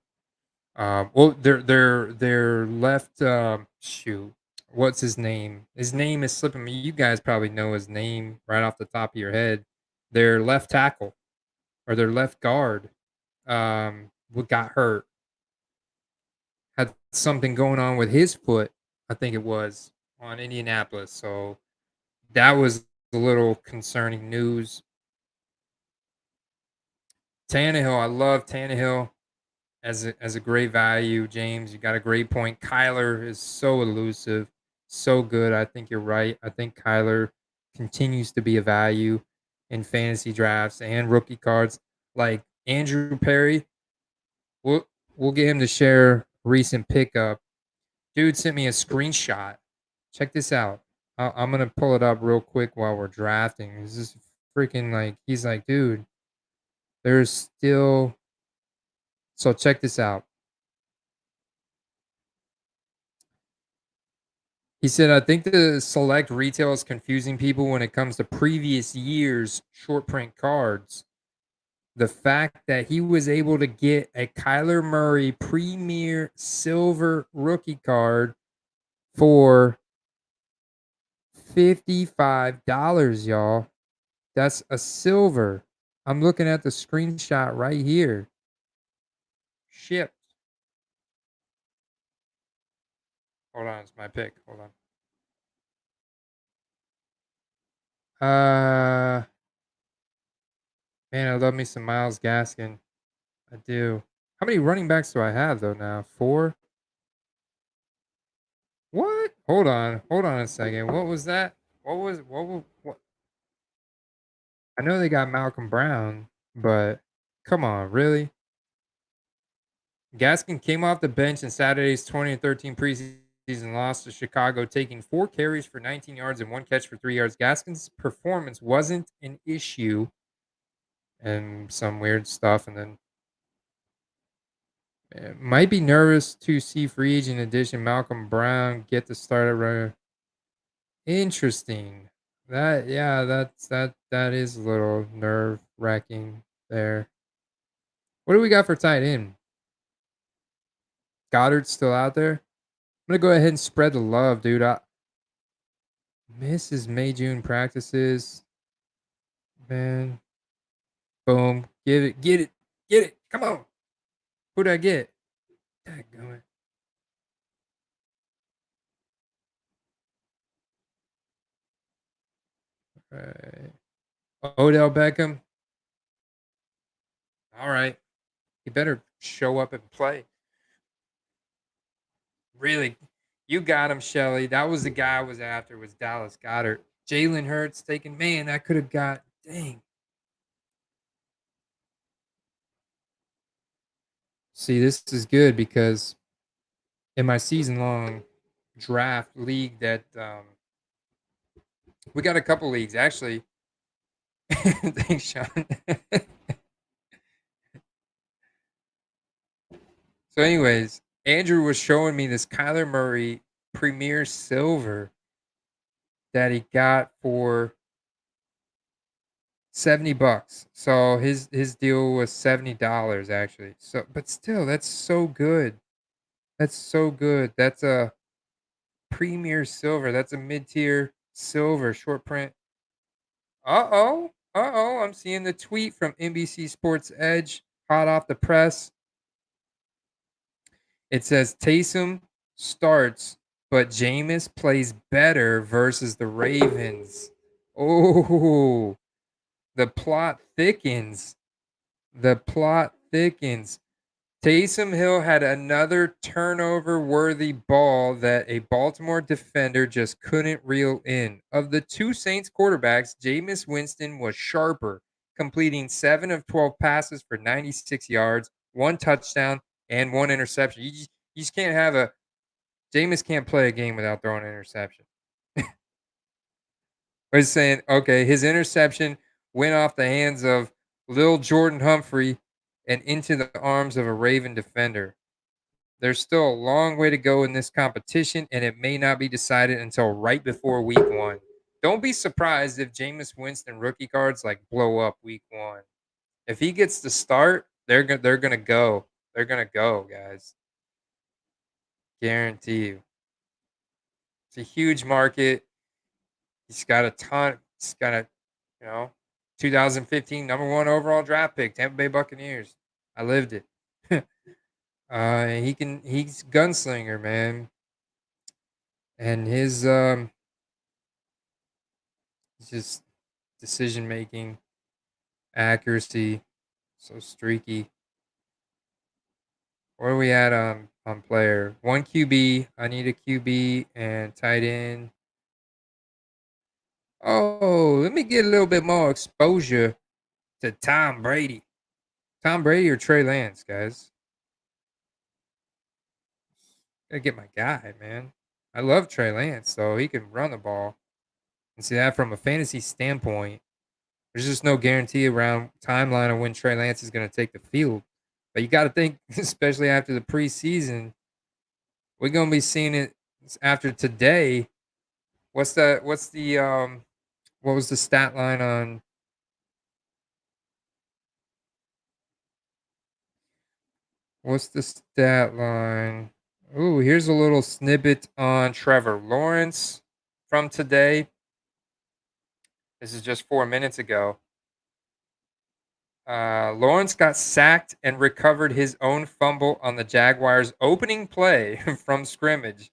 Well, their left. Shoot, what's his name? His name is slipping me. You guys probably know his name right off the top of your head. Their left tackle or their left guard. What got hurt? Had something going on with his foot. I think it was on Indianapolis. So that was a little concerning news. Tannehill, I love Tannehill as a great value. James, you got a great point. Kyler is so elusive, so good. I think you're right. I think Kyler continues to be a value in fantasy drafts and rookie cards. Like Andrew Perry, we'll we'll get him to share recent pickup. Dude sent me a screenshot. Check this out. I'm gonna pull it up real quick while we're drafting. This is freaking like he's like, dude, there's still. So check this out. He said, I think the select retail is confusing people when it comes to previous year's short print cards. The fact that he was able to get a Kyler Murray Premier Silver rookie card for $55, y'all. That's a silver. I'm looking at the screenshot right here. Shipped. Hold on, it's my pick. Hold on. Man, I love me some Myles Gaskin. I do. How many running backs do I have though now? 4? What? Hold on a second. What was that? What? I know they got Malcolm Brown, but come on, really? Gaskin came off the bench in Saturday's 20-13 preseason loss to Chicago, taking 4 carries for 19 yards and 1 catch for 3 yards. Gaskin's performance wasn't an issue and some weird stuff, and then might be nervous to see free agent addition Malcolm Brown get the start at runner. Interesting. That is a little nerve wracking there. What do we got for tight end? Goddard's still out there. I'm gonna go ahead and spread the love, dude. I misses May June practices. Man, boom, get it. Come on. Who'd I get? Dadgummit. Right. Odell Beckham. All right. You better show up and play. Really. You got him, Shelly. That was the guy I was after, was Dallas Goddard. Jalen Hurts taking, man, I could have got, dang. See, this is good because in my season long draft league that we got a couple leagues actually. Thanks, Sean. So, anyways, Andrew was showing me this Kyler Murray Premier Silver that he got for $70. So his deal was $70 actually. So, but still, that's so good. That's so good. That's a Premier Silver. That's a mid tier silver short print. Uh oh. Uh oh. I'm seeing the tweet from NBC Sports Edge, hot off the press. It says Taysom starts, but Jameis plays better versus the Ravens. Oh, the plot thickens. The plot thickens. Taysom Hill had another turnover worthy ball that a Baltimore defender just couldn't reel in. Of the two Saints quarterbacks, Jameis Winston was sharper, completing 7 of 12 passes for 96 yards, one touchdown, and one interception. You just can't have a Jameis can't play a game without throwing an interception. I was saying, okay, his interception went off the hands of Lil Jordan Humphrey and into the arms of a Raven defender. There's still a long way to go in this competition, and it may not be decided until right before week 1. Don't be surprised if Jameis Winston rookie cards like blow up week 1. If he gets the start, they're gonna go. They're gonna go, guys. Guarantee you. It's a huge market. He's got a ton. He's got a, you know, 2015 number 1 overall draft pick, Tampa Bay Buccaneers. I lived it. He's gunslinger, man. And his just decision making, accuracy, so streaky. Where are we at on player? 1 QB. I need a QB and tight end. Oh, let me get a little bit more exposure to Tom Brady. Tom Brady or Trey Lance, guys? Gotta get my guy, man. I love Trey Lance, though. He can run the ball. And see that from a fantasy standpoint. There's just no guarantee around timeline of when Trey Lance is going to take the field. But you got to think, especially after the preseason, we're going to be seeing it after today. What was the stat line on what's the stat line? Ooh, here's a little snippet on Trevor Lawrence from today. This is just 4 minutes ago. Lawrence got sacked and recovered his own fumble on the Jaguars' opening play from scrimmage,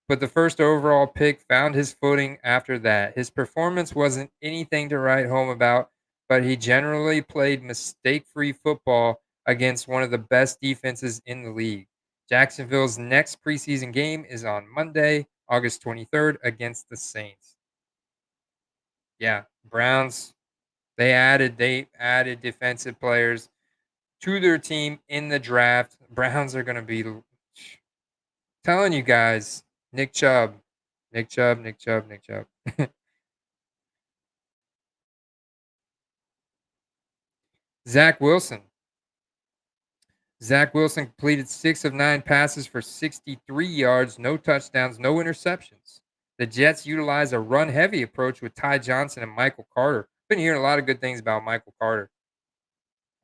but the first overall pick found his footing after that. His performance wasn't anything to write home about, but he generally played mistake free football against one of the best defenses in the league. Jacksonville's next preseason game is on Monday, August 23rd, against the Saints. Yeah, Browns. They added defensive players to their team in the draft. Browns are going to be telling you guys, Nick Chubb, Nick Chubb, Nick Chubb, Nick Chubb. Zach Wilson. Zach Wilson completed 6 of 9 passes for 63 yards, no touchdowns, no interceptions. The Jets utilize a run heavy approach with Ty Johnson and Michael Carter. Been hearing a lot of good things about Michael Carter.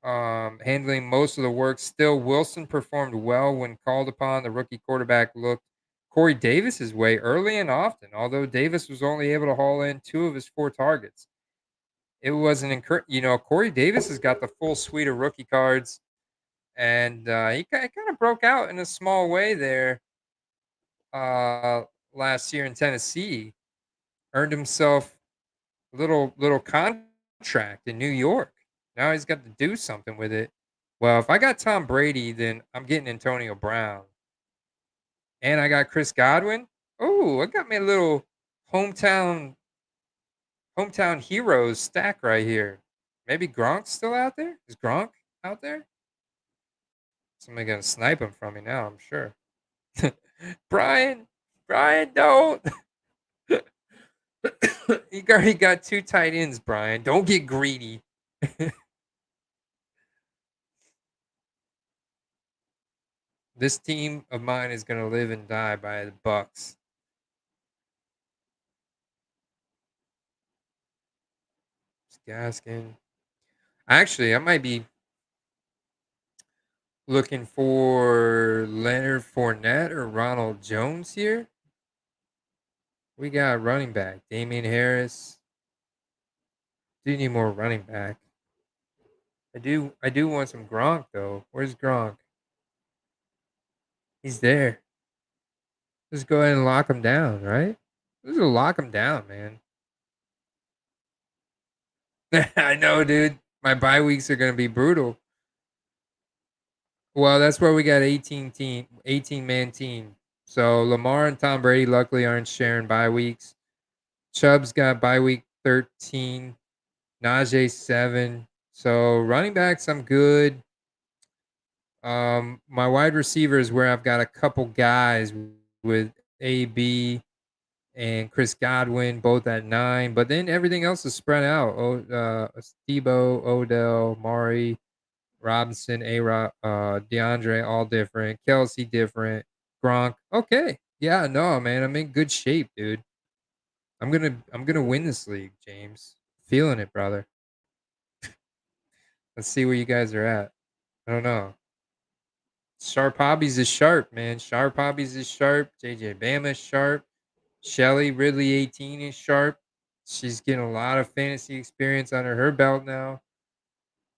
Handling most of the work. Still, Wilson performed well when called upon. The rookie quarterback looked Corey Davis's way early and often, although Davis was only able to haul in 2 of his 4 targets. It was an Corey Davis has got the full suite of rookie cards. and he kind of broke out in a small way there uh, last year in Tennessee. Earned himself a little contract in New York. Now he's got to do something with it. Well, if I got Tom Brady, then I'm getting Antonio Brown, and I got Chris Godwin. Oh, I got me a little hometown hometown heroes stack right here. Maybe Gronk's still out there? Is Gronk out there? Somebody gonna snipe him from me now, I'm sure. Brian, Brian, don't. He got two tight ends, Brian. Don't get greedy. This team of mine is gonna live and die by the Bucks. Gaskin. Actually, I might be looking for Leonard Fournette or Ronald Jones here. We got running back Damian Harris. Do need more running back. I do want some Gronk though. Where's Gronk? He's there. Just go ahead and lock him down, right? Let's go lock him down, man. I know, dude. My bye weeks are gonna be brutal. Well, that's where we got 18 man team. So Lamar and Tom Brady luckily aren't sharing bye weeks. Chubb's got bye week 13. Najee 7. So running backs, I'm good. My wide receiver is where I've got a couple guys with AB and Chris Godwin, both at 9. But then everything else is spread out. Stebo, Odell, Mari, Robinson, DeAndre, all different. Kelsey, different. Gronk, okay. Yeah, no, man, I'm in good shape, dude. I'm gonna win this league, James. Feeling it, brother. Let's see where you guys are at. I don't know. Sharp Hobbies is sharp, man. Sharp Hobbies is sharp. JJ Bama is sharp. Shelly Ridley 18 is sharp. She's getting a lot of fantasy experience under her belt now.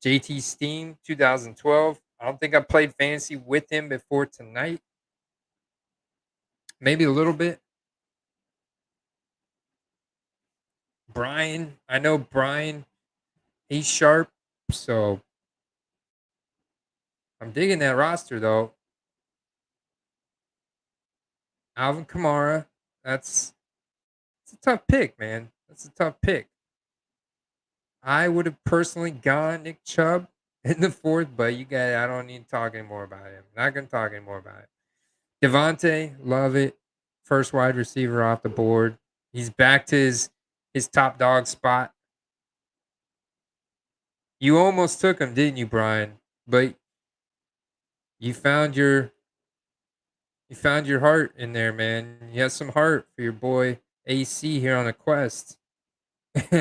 JT Steam 2012. I don't think I played fantasy with him before tonight. Maybe a little bit. Brian, I know Brian. He's sharp. So I'm digging that roster though. Alvin Kamara. That's a tough pick, man. That's a tough pick. I would have personally gone Nick Chubb in the fourth, but I don't need to talk anymore about him. Not gonna talk anymore about it. Devontae, love it. First wide receiver off the board. He's back to his top dog spot. You almost took him, didn't you, Brian? But you found your you found your heart in there, man. You have some heart for your boy AC here on a quest. I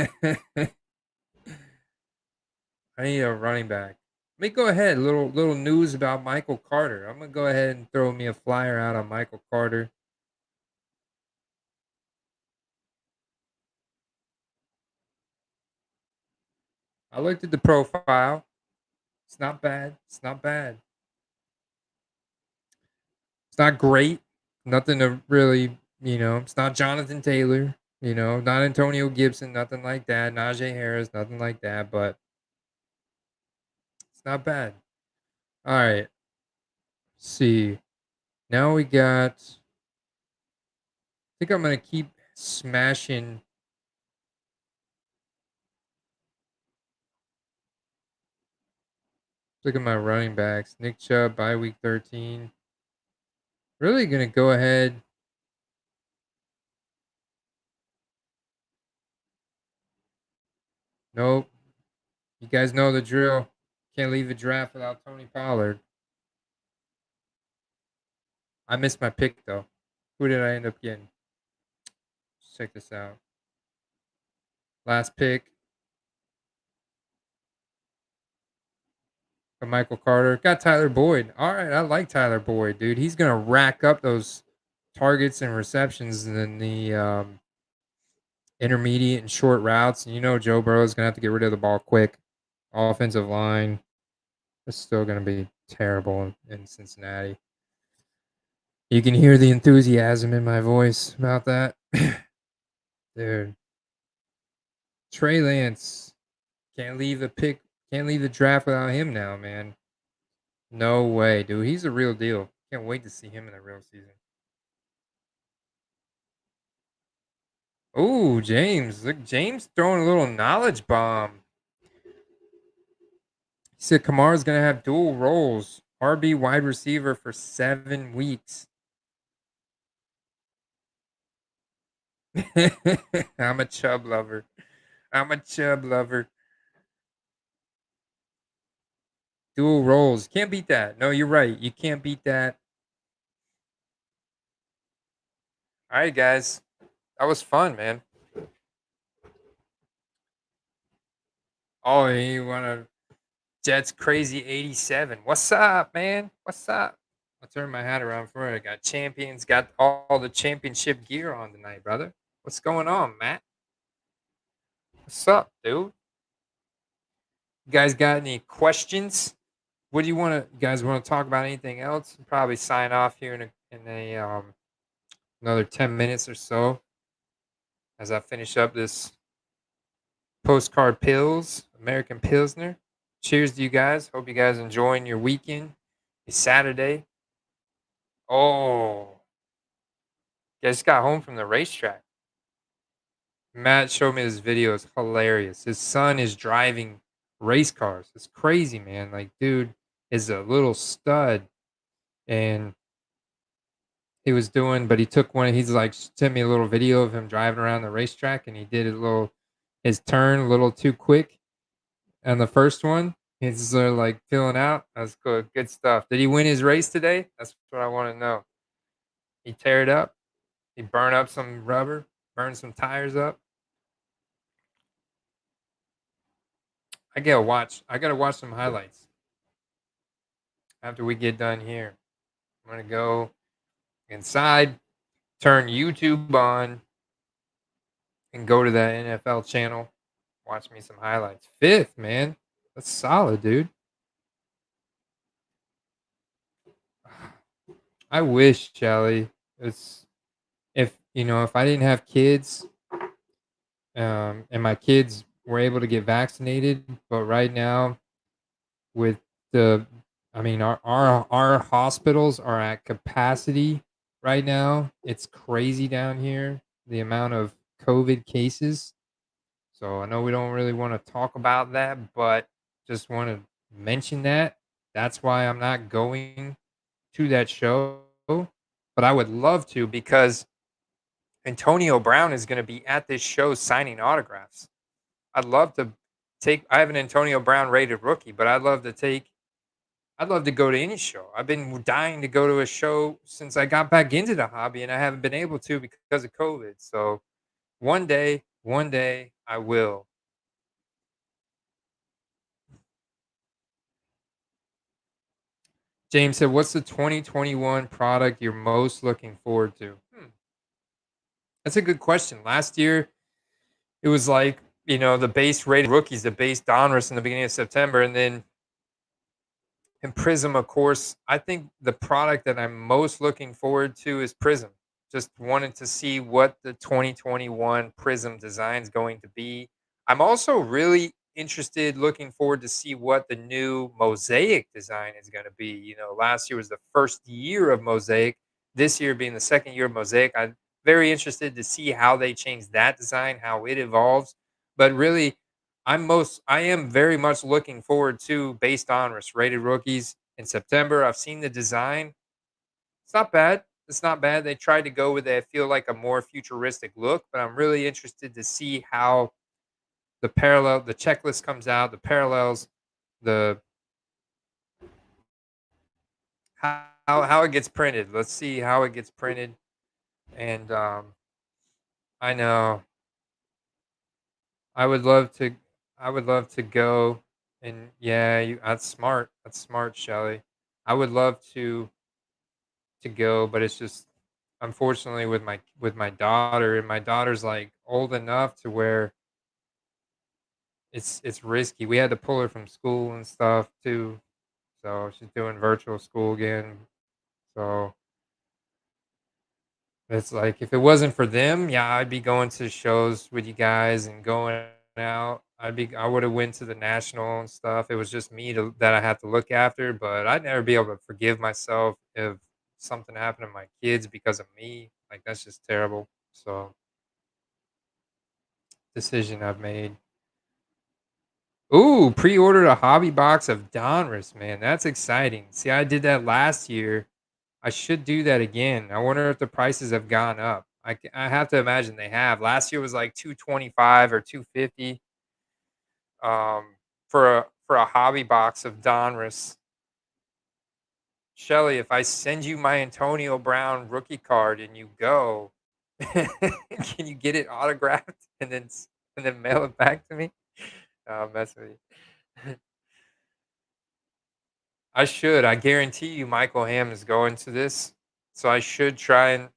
need a running back. Let me go ahead. Little news about Michael Carter. I'm gonna go ahead and throw me a flyer out on Michael Carter. I looked at the profile. It's not bad. It's not bad. It's not great. Nothing to really, it's not Jonathan Taylor, not Antonio Gibson, nothing like that. Najee Harris, nothing like that, but it's not bad. All right. See. Now we got I think I'm gonna keep smashing. Look at my running backs. Nick Chubb by week 13. Really gonna go ahead. Nope. You guys know the drill. Can't leave a draft without Tony Pollard. I missed my pick though. Who did I end up getting? Let's check this out. Last pick. Michael Carter. Got Tyler Boyd. All right, I like Tyler Boyd, dude. He's gonna rack up those targets and receptions in the intermediate and short routes. And Joe Burrow is gonna have to get rid of the ball quick. Offensive line. It's still gonna be terrible in Cincinnati. You can hear the enthusiasm in my voice about that. Dude, Trey Lance can't leave the pick, can't leave the draft without him now, man. No way, dude. He's a real deal. Can't wait to see him in the real season. Oh, James. Look, James throwing a little knowledge bomb. He said Kamara's gonna have dual roles. RB wide receiver for 7 weeks. I'm a Chubb lover. I'm a Chubb lover. Dual roles. Can't beat that. No, you're right. You can't beat that. All right, guys. That was fun, man. Oh, you want to Jets crazy 87. What's up, man? What's up? I'll turn my hat around for it. I got champions, got all the championship gear on tonight, brother. What's going on, Matt? What's up, dude? You guys got any questions? What do you want to, you guys want to talk about anything else? Probably sign off here in another 10 minutes or so as I finish up this postcard pills, American Pilsner. Cheers to you guys. Hope you guys enjoying your weekend. It's Saturday. Oh, you just got home from the racetrack. Matt showed me this video. It's hilarious. His son is driving race cars. It's crazy, man. Like, dude is a little stud. And he was doing, but he took one. He's like, sent me a little video of him driving around the racetrack, and he did his turn a little too quick on the first one. He's like filling out. That's good. Good stuff. Did he win his race today? That's what I want to know. He tear it up. He burn up some rubber, burn some tires up. I gotta watch some highlights after we get done here. I'm gonna go inside, turn YouTube on, and go to that NFL channel. Watch me some highlights. Fifth, man. That's solid, dude. I wish, Shelly, it's if I didn't have kids, and my kids were able to get vaccinated, but right now with the I mean our hospitals are at capacity right now. It's crazy down here, the amount of COVID cases. So I know we don't really want to talk about that, but just want to mention that. That's why I'm not going to that show, but I would love to because Antonio Brown is going to be at this show signing autographs. I'd love to I have an Antonio Brown rated rookie, but I'd love to go to any show. I've been dying to go to a show since I got back into the hobby and I haven't been able to because of COVID. So one day I will. James said, "What's the 2021 product you're most looking forward to?" That's a good question. Last year, it was like, the base rated rookies, the base Donruss in the beginning of September. And then in Prism, of course, I think the product that I'm most looking forward to is Prism. Just wanted to see what the 2021 Prism design is going to be. I'm also really interested, looking forward to see what the new Mosaic design is going to be. Last year was the first year of Mosaic. This year being the second year of Mosaic, I'm very interested to see how they change that design, how it evolves. But really, I am very much looking forward to based on rated rookies in September. I've seen the design. It's not bad. It's not bad. They tried to go with I feel like a more futuristic look, but I'm really interested to see how the checklist comes out, the parallels, the how it gets printed. Let's see how it gets printed. And I know I would love to I would love to go and yeah, that's smart. That's smart, Shelly. I would love to go, but it's just unfortunately with my daughter, and my daughter's like old enough to where it's risky. We had to pull her from school and stuff too. So she's doing virtual school again. So it's like if it wasn't for them, yeah, I'd be going to shows with you guys and going out. I would have went to the national and stuff. It was just me that I had to look after, but I'd never be able to forgive myself if something happened to my kids because of me. Like that's just terrible. So decision I've made. Ooh, pre-ordered a hobby box of Donruss, man. That's exciting. See, I did that last year. I should do that again. I wonder if the prices have gone up. I have to imagine they have. Last year was like 225 or 250 for a hobby box of Donruss. Shelly, if I send you my Antonio Brown rookie card and you go, can you get it autographed and then mail it back to me? Oh, mess with you. I should. I guarantee you Michael Hamm is going to this. So I should try and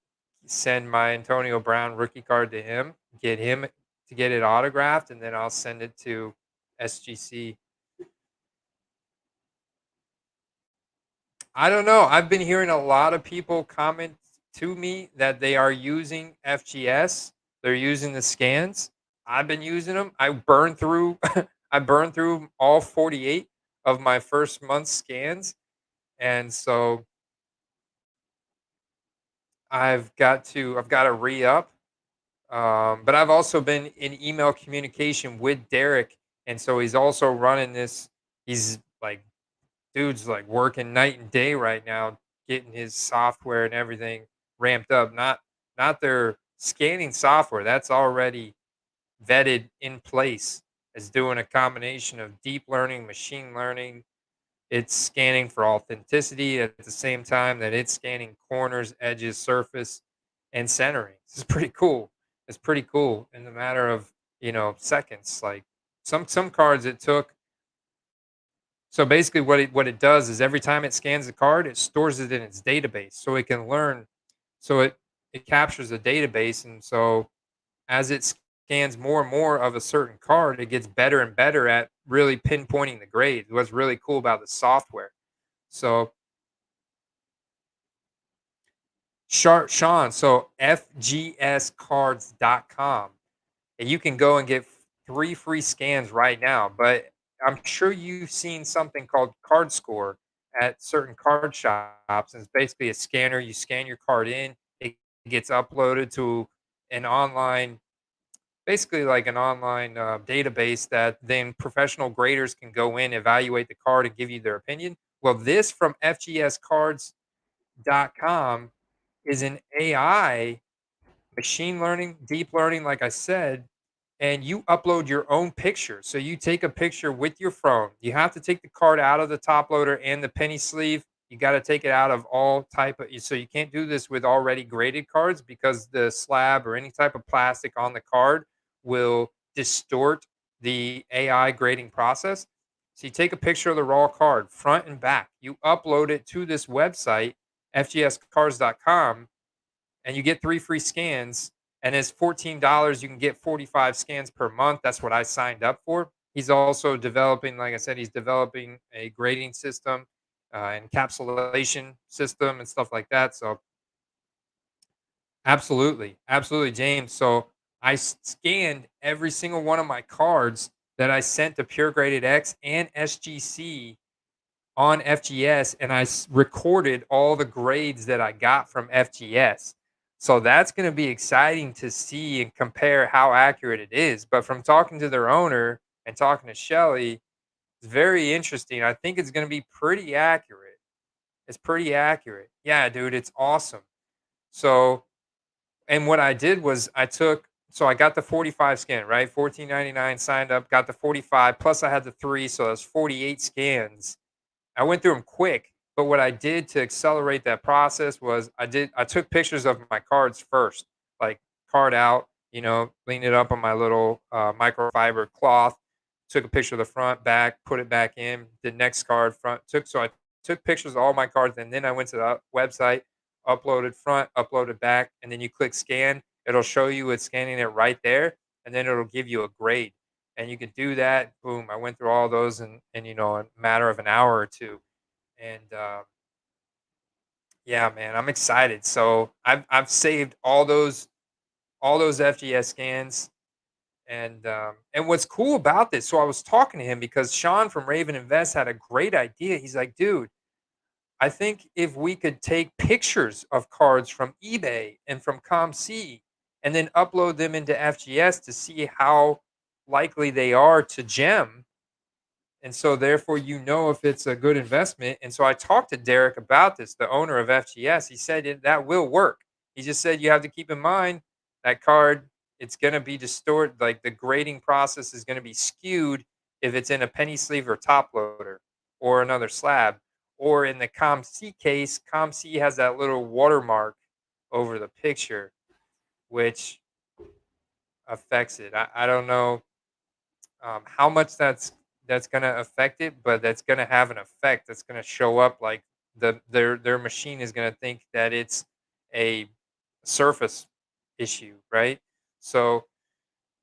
send my Antonio Brown rookie card to him to get it autographed, and then I'll send it to SGC. I don't know. I've been hearing a lot of people comment to me that they are using FGS. They're using the scans. I've been using them. I burned through I burned through all 48 of my first month's scans. And so I've got to re-up. But I've also been in email communication with Derek, and so he's also running this. He's like, dude's like working night and day right now, getting his software and everything ramped up. Not their scanning software. That's already vetted in place as doing a combination of deep learning, machine learning. It's scanning for authenticity at the same time that it's scanning corners, edges, surface, and centering. This is pretty cool. It's pretty cool in the matter of, seconds. Like some cards it took. So basically what it does is every time it scans a card, it stores it in its database so it can learn. So it captures the database, and so as it scans more and more of a certain card, it gets better and better at really pinpointing the grades. What's really cool about the software. So Sean, so fgscards.com, and you can go and get 3 free scans right now, but I'm sure you've seen something called Card Score at certain card shops, and it's basically a scanner. You scan your card in, it gets uploaded to an online basically like an online, database that then professional graders can go in, evaluate the card, and give you their opinion. Well, this from fgscards.com is an AI machine learning, deep learning, like I said, and you upload your own picture. So you take a picture with your phone. You have to take the card out of the top loader and the penny sleeve. You got to take it out of all type of, so you can't do this with already graded cards because the slab or any type of plastic on the card will distort the AI grading process. So you take a picture of the raw card, front and back. You upload it to this website, fgscards.com, and you get 3 free scans, and it's $14. You can get 45 scans per month. That's what I signed up for. He's also developing, like I said, he's developing a grading system, encapsulation system and stuff like that. So absolutely, absolutely, James. So scanned every single one of my cards that I sent to Pure Graded X and SGC on FGS, and recorded all the grades that I got from FGS. So that's going to be exciting to see and compare how accurate it is. But from talking to their owner and talking to Shelly, it's very interesting. I think it's going to be pretty accurate. It's pretty accurate. Yeah, dude, it's awesome. So, and what I did was so I got the 45 scan, right? 14.99 signed up, got the 45, plus I had the 3, so that's 48 scans. I went through them quick, but what I did to accelerate that process was I took pictures of my cards first, like card out, lean it up on my little microfiber cloth, took a picture of the front, back, put it back in, the next card front, so I took pictures of all my cards, and then I went to the website, uploaded front, uploaded back, and then you click scan, it'll show you it's scanning it right there, and then it'll give you a grade. And you can do that. Boom! I went through all those in a matter of an hour or two. And yeah, man, I'm excited. So I've saved all those FGS scans. And what's cool about this, so I was talking to him because Sean from Raven Invest had a great idea. He's like, dude, I think if we could take pictures of cards from eBay and from ComC and then upload them into FGS to see how likely they are to gem, and so therefore if it's a good investment. And so I talked to Derek about this, the owner of FGS. He said that will work. He just said you have to keep in mind that card, it's going to be distorted, like the grading process is going to be skewed if it's in a penny sleeve or top loader or another slab. Or in the ComC case, ComC has that little watermark over the picture, which affects it. I don't know how much that's going to affect it, but that's going to have an effect. That's going to show up like their machine is going to think that it's a surface issue, right? So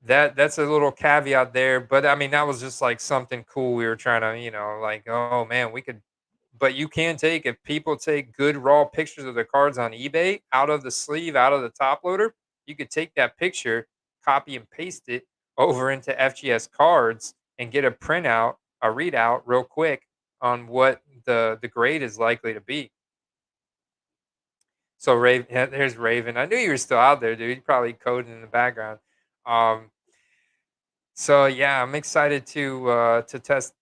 that's a little caveat there, but I mean that was just like something cool we were trying to, like, oh man, we could. But you can take, if people take good raw pictures of the cards on eBay out of the sleeve, out of the top loader, you could take that picture, copy and paste it over into FGS cards and get a printout, a readout real quick on what the grade is likely to be. So Raven, yeah, there's Raven. I knew you were still out there, dude. You probably coding in the background. Um, so yeah, I'm excited to test.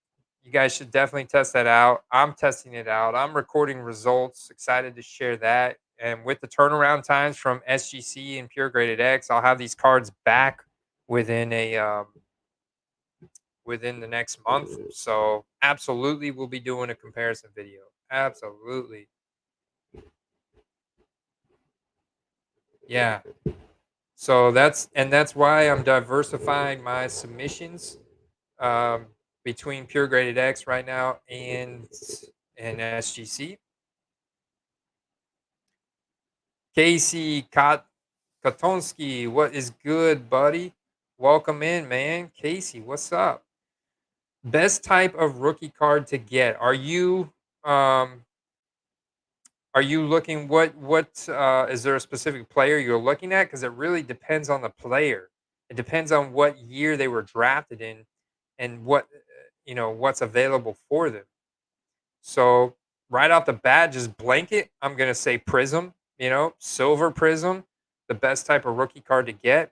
You guys should definitely test that out. I'm testing it out. I'm recording results. Excited to share that. And with the turnaround times from SGC and Pure Graded X, I'll have these cards back within within the next month. So absolutely, we'll be doing a comparison video. Absolutely, yeah. So that's why I'm diversifying my submissions um, between Pure Graded X right now and SGC. Casey Katonsky, what is good, buddy? Welcome in, man. Casey, what's up? Best type of rookie card to get. Um are you looking, what is there a specific player you're looking at? Because it really depends on the player. It depends on what year they were drafted in and what's available for them. So right off the bat, just blanket, I'm gonna say Prism. Silver Prism, the best type of rookie card to get.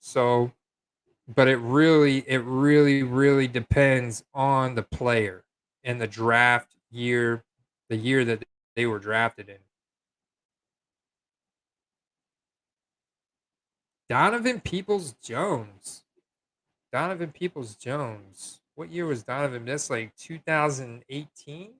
So, but it really depends on the player and the draft year, the year that they were drafted in. Donovan Peoples Jones. Donovan Peoples Jones. What year was Donovan? That's like 2018.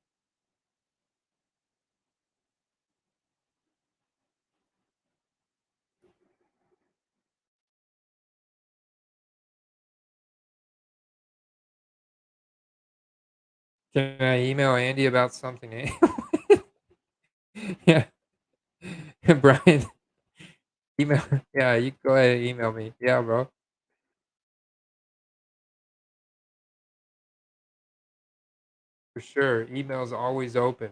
Can I email Andy about something? Yeah, Brian, email. Yeah, you go ahead and email me. Yeah, bro, for sure. Email's always open.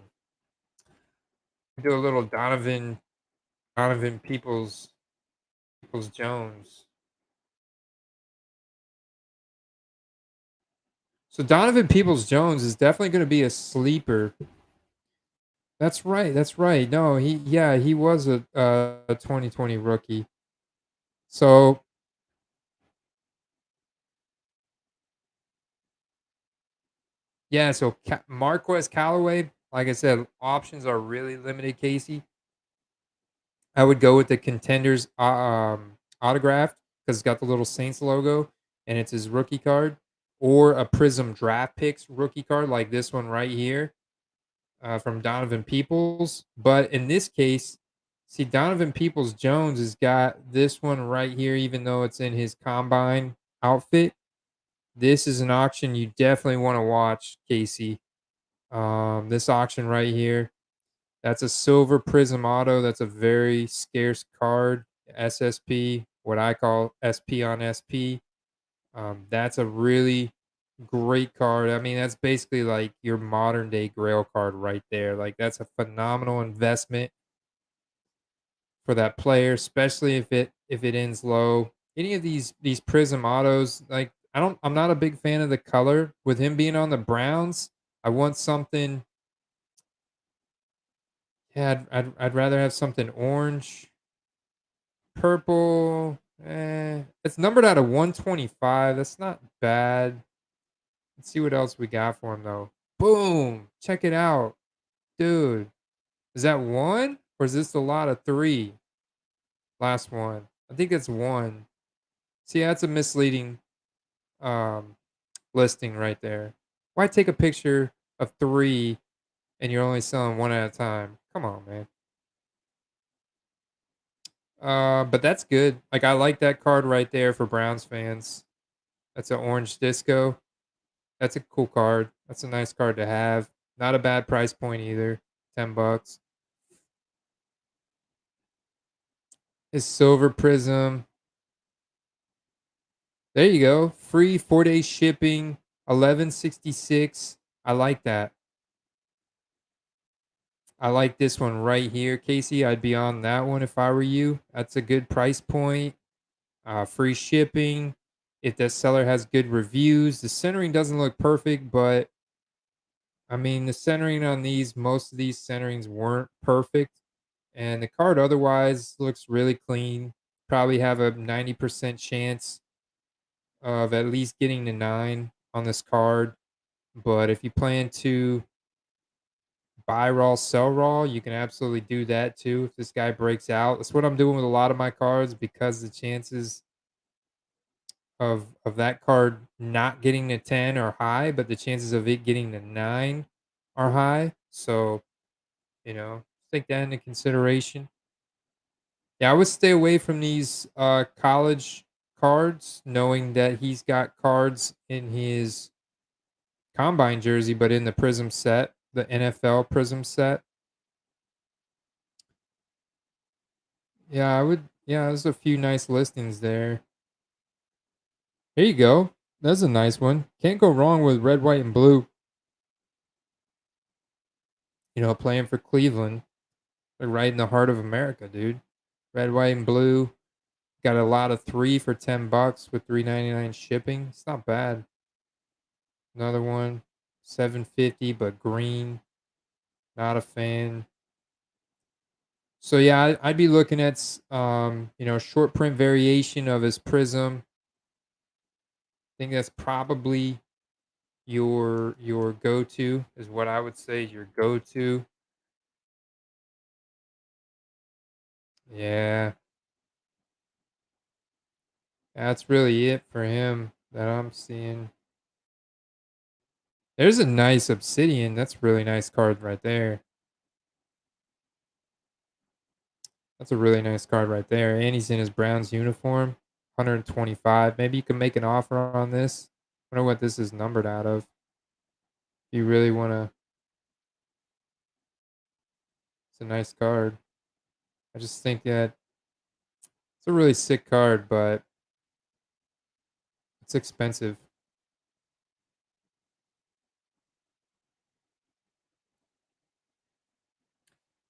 Do a little Donovan Peoples Jones. So Donovan Peoples Jones is definitely going to be a sleeper. That's right. That's right. No, he was a 2020 rookie. So yeah, so Marquez Callaway, like I said, options are really limited. Casey, I would go with the Contenders autograph because it's got the little Saints logo and it's his rookie card, or a Prism Draft Picks rookie card like this one right here from Donovan Peoples. But in this case, see, Donovan Peoples Jones has got this one right here, even though it's in his combine outfit. This is an auction you definitely want to watch, Casey. This auction right here. That's a silver Prism Auto. That's a very scarce card. SSP, what I call SP on SP. That's a really Great card. I mean, that's basically like your modern day Grail card right there. Like that's a phenomenal investment for that player, especially if it ends low. Any of these Prism autos, like I'm not a big fan of the color. With him being on the Browns, I want something. Yeah, I'd rather have something orange, purple. It's numbered out of 125. That's not bad. Let's see what else we got for him though. Boom! Check it out, dude. Is that one or is this a lot of three? Last one. I think it's one. See, that's a misleading um listing right there. Why take a picture of three and you're only selling one at a time? Come on, man. But that's good. Like I like that card right there for Browns fans. That's an orange disco. That's a cool card. That's a nice card to have. Not a bad price point either. $10. His silver prism. There you go. Free 4 day shipping. 1166. I like that. I like this one right here, Casey. I'd be on that one if I were you. That's a good price point. Free shipping. If the seller has good reviews, the centering doesn't look perfect, but I mean, the centering on these, most of these centerings weren't perfect. And the card otherwise looks really clean. Probably have a 90% chance of at least getting to 9 on this card. But if you plan to buy raw, sell raw, you can absolutely do that too if this guy breaks out. That's what I'm doing with a lot of my cards because the chances of that card not getting to 10 are high, but the chances of it getting to 9 are high. So, take that into consideration. Yeah, I would stay away from these college cards, knowing that he's got cards in his combine jersey, but in the Prism set, the NFL Prism set. Yeah, I would. Yeah, there's a few nice listings there. Here you go. That's a nice one. Can't go wrong with red, white, and blue. Playing for Cleveland. They're right in the heart of America, dude. Red, white, and blue. Got a lot of 3 for $10 with 3.99 shipping. It's not bad. Another one, 750, but green. Not a fan. So yeah, I'd be looking at short print variation of his Prism. I think that's probably your go-to is what I would say is your go-to. Yeah, that's really it for him that I'm seeing. There's a nice obsidian. That's a really nice card right there. That's a really nice card right there. And he's in his Browns uniform. 125. Maybe you can make an offer on this. I wonder what this is numbered out of. If you really want to, it's a nice card. I just think that it's a really sick card, but it's expensive.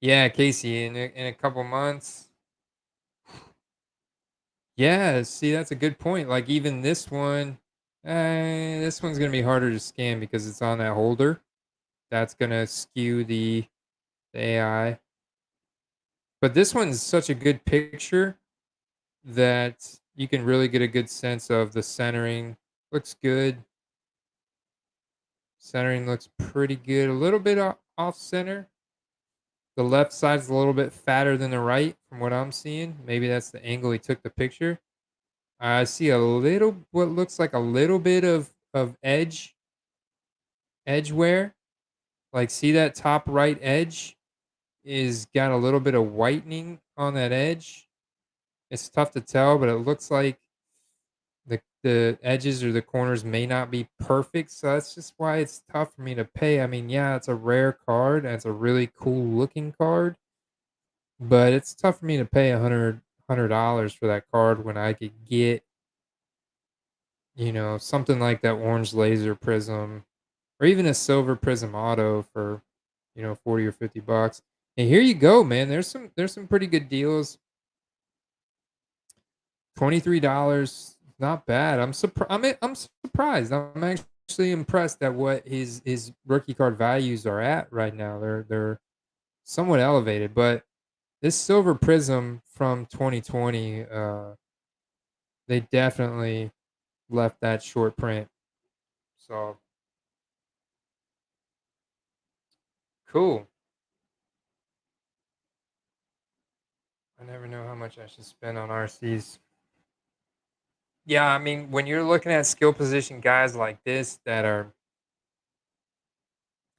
Yeah, Casey, in a couple months. Yeah, see, that's a good point. Like even this one's gonna be harder to scan because it's on that holder. That's gonna skew the AI. But this one's such a good picture that you can really get a good sense of the centering. Looks good. Centering looks pretty good. A little bit off center. The left side's a little bit fatter than the right from what I'm seeing. Maybe that's the angle he took the picture. I see a little what looks like a little bit of edge wear. Like see that top right edge is got a little bit of whitening on that edge. It's tough to tell, but it looks like the edges or the corners may not be perfect. So that's just why it's tough for me to pay. I mean, yeah, it's a rare card and it's a really cool looking card, but it's tough for me to pay $100 for that card when I could get something like that orange laser prism or even a silver prism auto for, 40 or 50 bucks. And here you go, man. There's some pretty good deals. $23, not bad. I'm surprised. I'm actually impressed at what his rookie card values are at right now. They're somewhat elevated, but this silver prism from 2020, they definitely left that short print. So cool. I never know how much I should spend on RCs. Yeah, I mean, when you're looking at skill position guys like this that are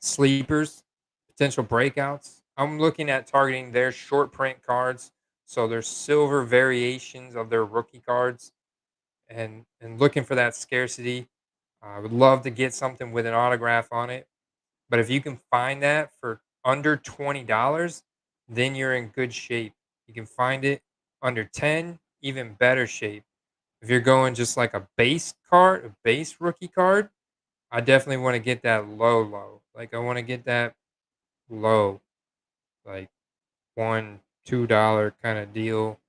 sleepers, potential breakouts, I'm looking at targeting their short print cards. So their silver variations of their rookie cards and looking for that scarcity. I would love to get something with an autograph on it. But if you can find that for under $20, then you're in good shape. You can find it under 10, even better shape. If you're going just like a base card, a base rookie card, I definitely want to get that low, low. Like I want to get that low, like $1, $2 kind of deal.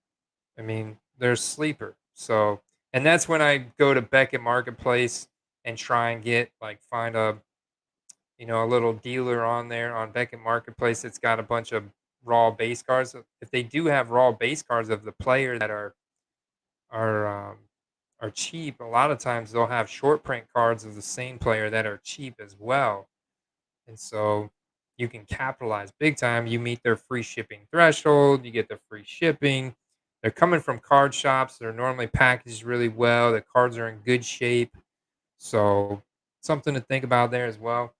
I mean, they're sleeper. So, and that's when I go to Beckett Marketplace and try and get like find a little dealer on there on Beckett Marketplace that's got a bunch of raw base cards. If they do have raw base cards of the player that are um, are cheap, a lot of times they'll have short print cards of the same player that are cheap as well. And so you can capitalize big time. You meet their free shipping threshold, you get the free shipping. They're coming from card shops. They're normally packaged really well. The cards are in good shape. So something to think about there as well.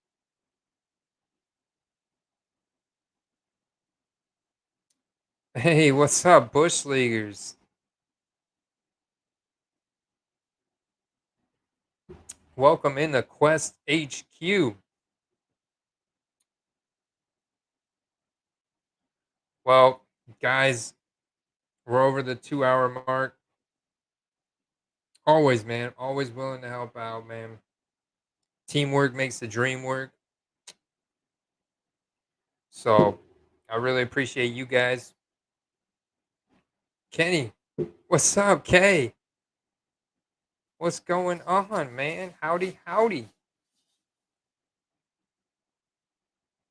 Hey, what's up, Bush Leaguers? Welcome in the Quest HQ. Well, guys, we're over the 2 hour mark. Always, man. Always willing to help out, man. Teamwork makes the dream work. So I really appreciate you guys. Kenny, what's up, Kay? What's going on, man? Howdy, howdy.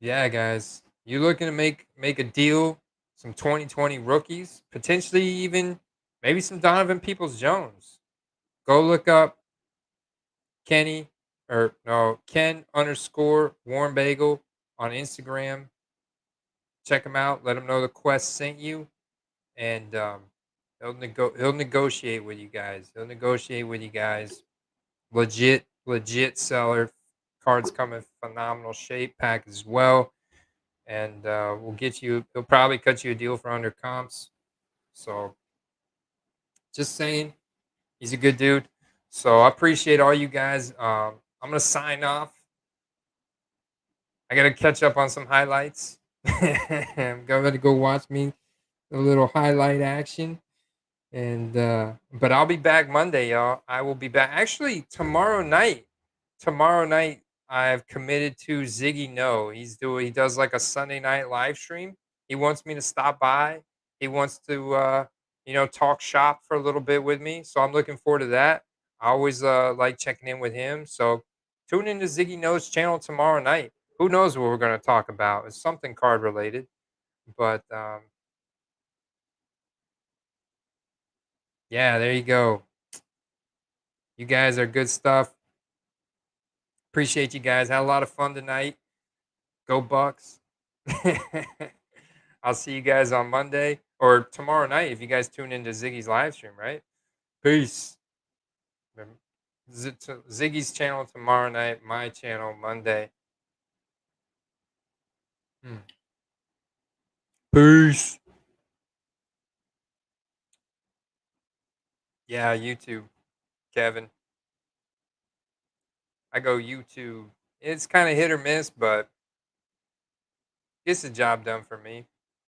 Yeah, guys. You looking to make a deal? Some 2020 rookies, potentially even maybe some Donovan Peoples Jones. Go look up Kenny or no Ken underscore Warm Bagel on Instagram. Check him out. Let him know the quest sent you, and he'll negotiate with you guys. He'll negotiate with you guys. Legit seller. Cards come in phenomenal shape, pack as well, and we'll get you. He'll probably cut you a deal for under comps. So just saying, he's a good dude. So I appreciate all you guys. I'm gonna sign off. I gotta catch up on some highlights. I'm going to go watch me a little highlight action. And but I'll be back Monday, y'all. I will be back actually tomorrow night. Tomorrow night I've committed to Ziggy No. He does like a Sunday night live stream. He wants me to stop by. He wants to talk shop for a little bit with me. So I'm looking forward to that. I always like checking in with him. So tune into Ziggy No's channel tomorrow night. Who knows what we're going to talk about? It's something card related, but yeah, there you go. You guys are good stuff. Appreciate you guys. Had a lot of fun tonight. Go Bucks. I'll see you guys on Monday or tomorrow night if you guys tune into Ziggy's live stream, right? Peace. Ziggy's channel tomorrow night, my channel Monday. Hmm. Peace. Yeah, YouTube, Kevin. I go YouTube. It's kind of hit or miss, but gets the job done for me.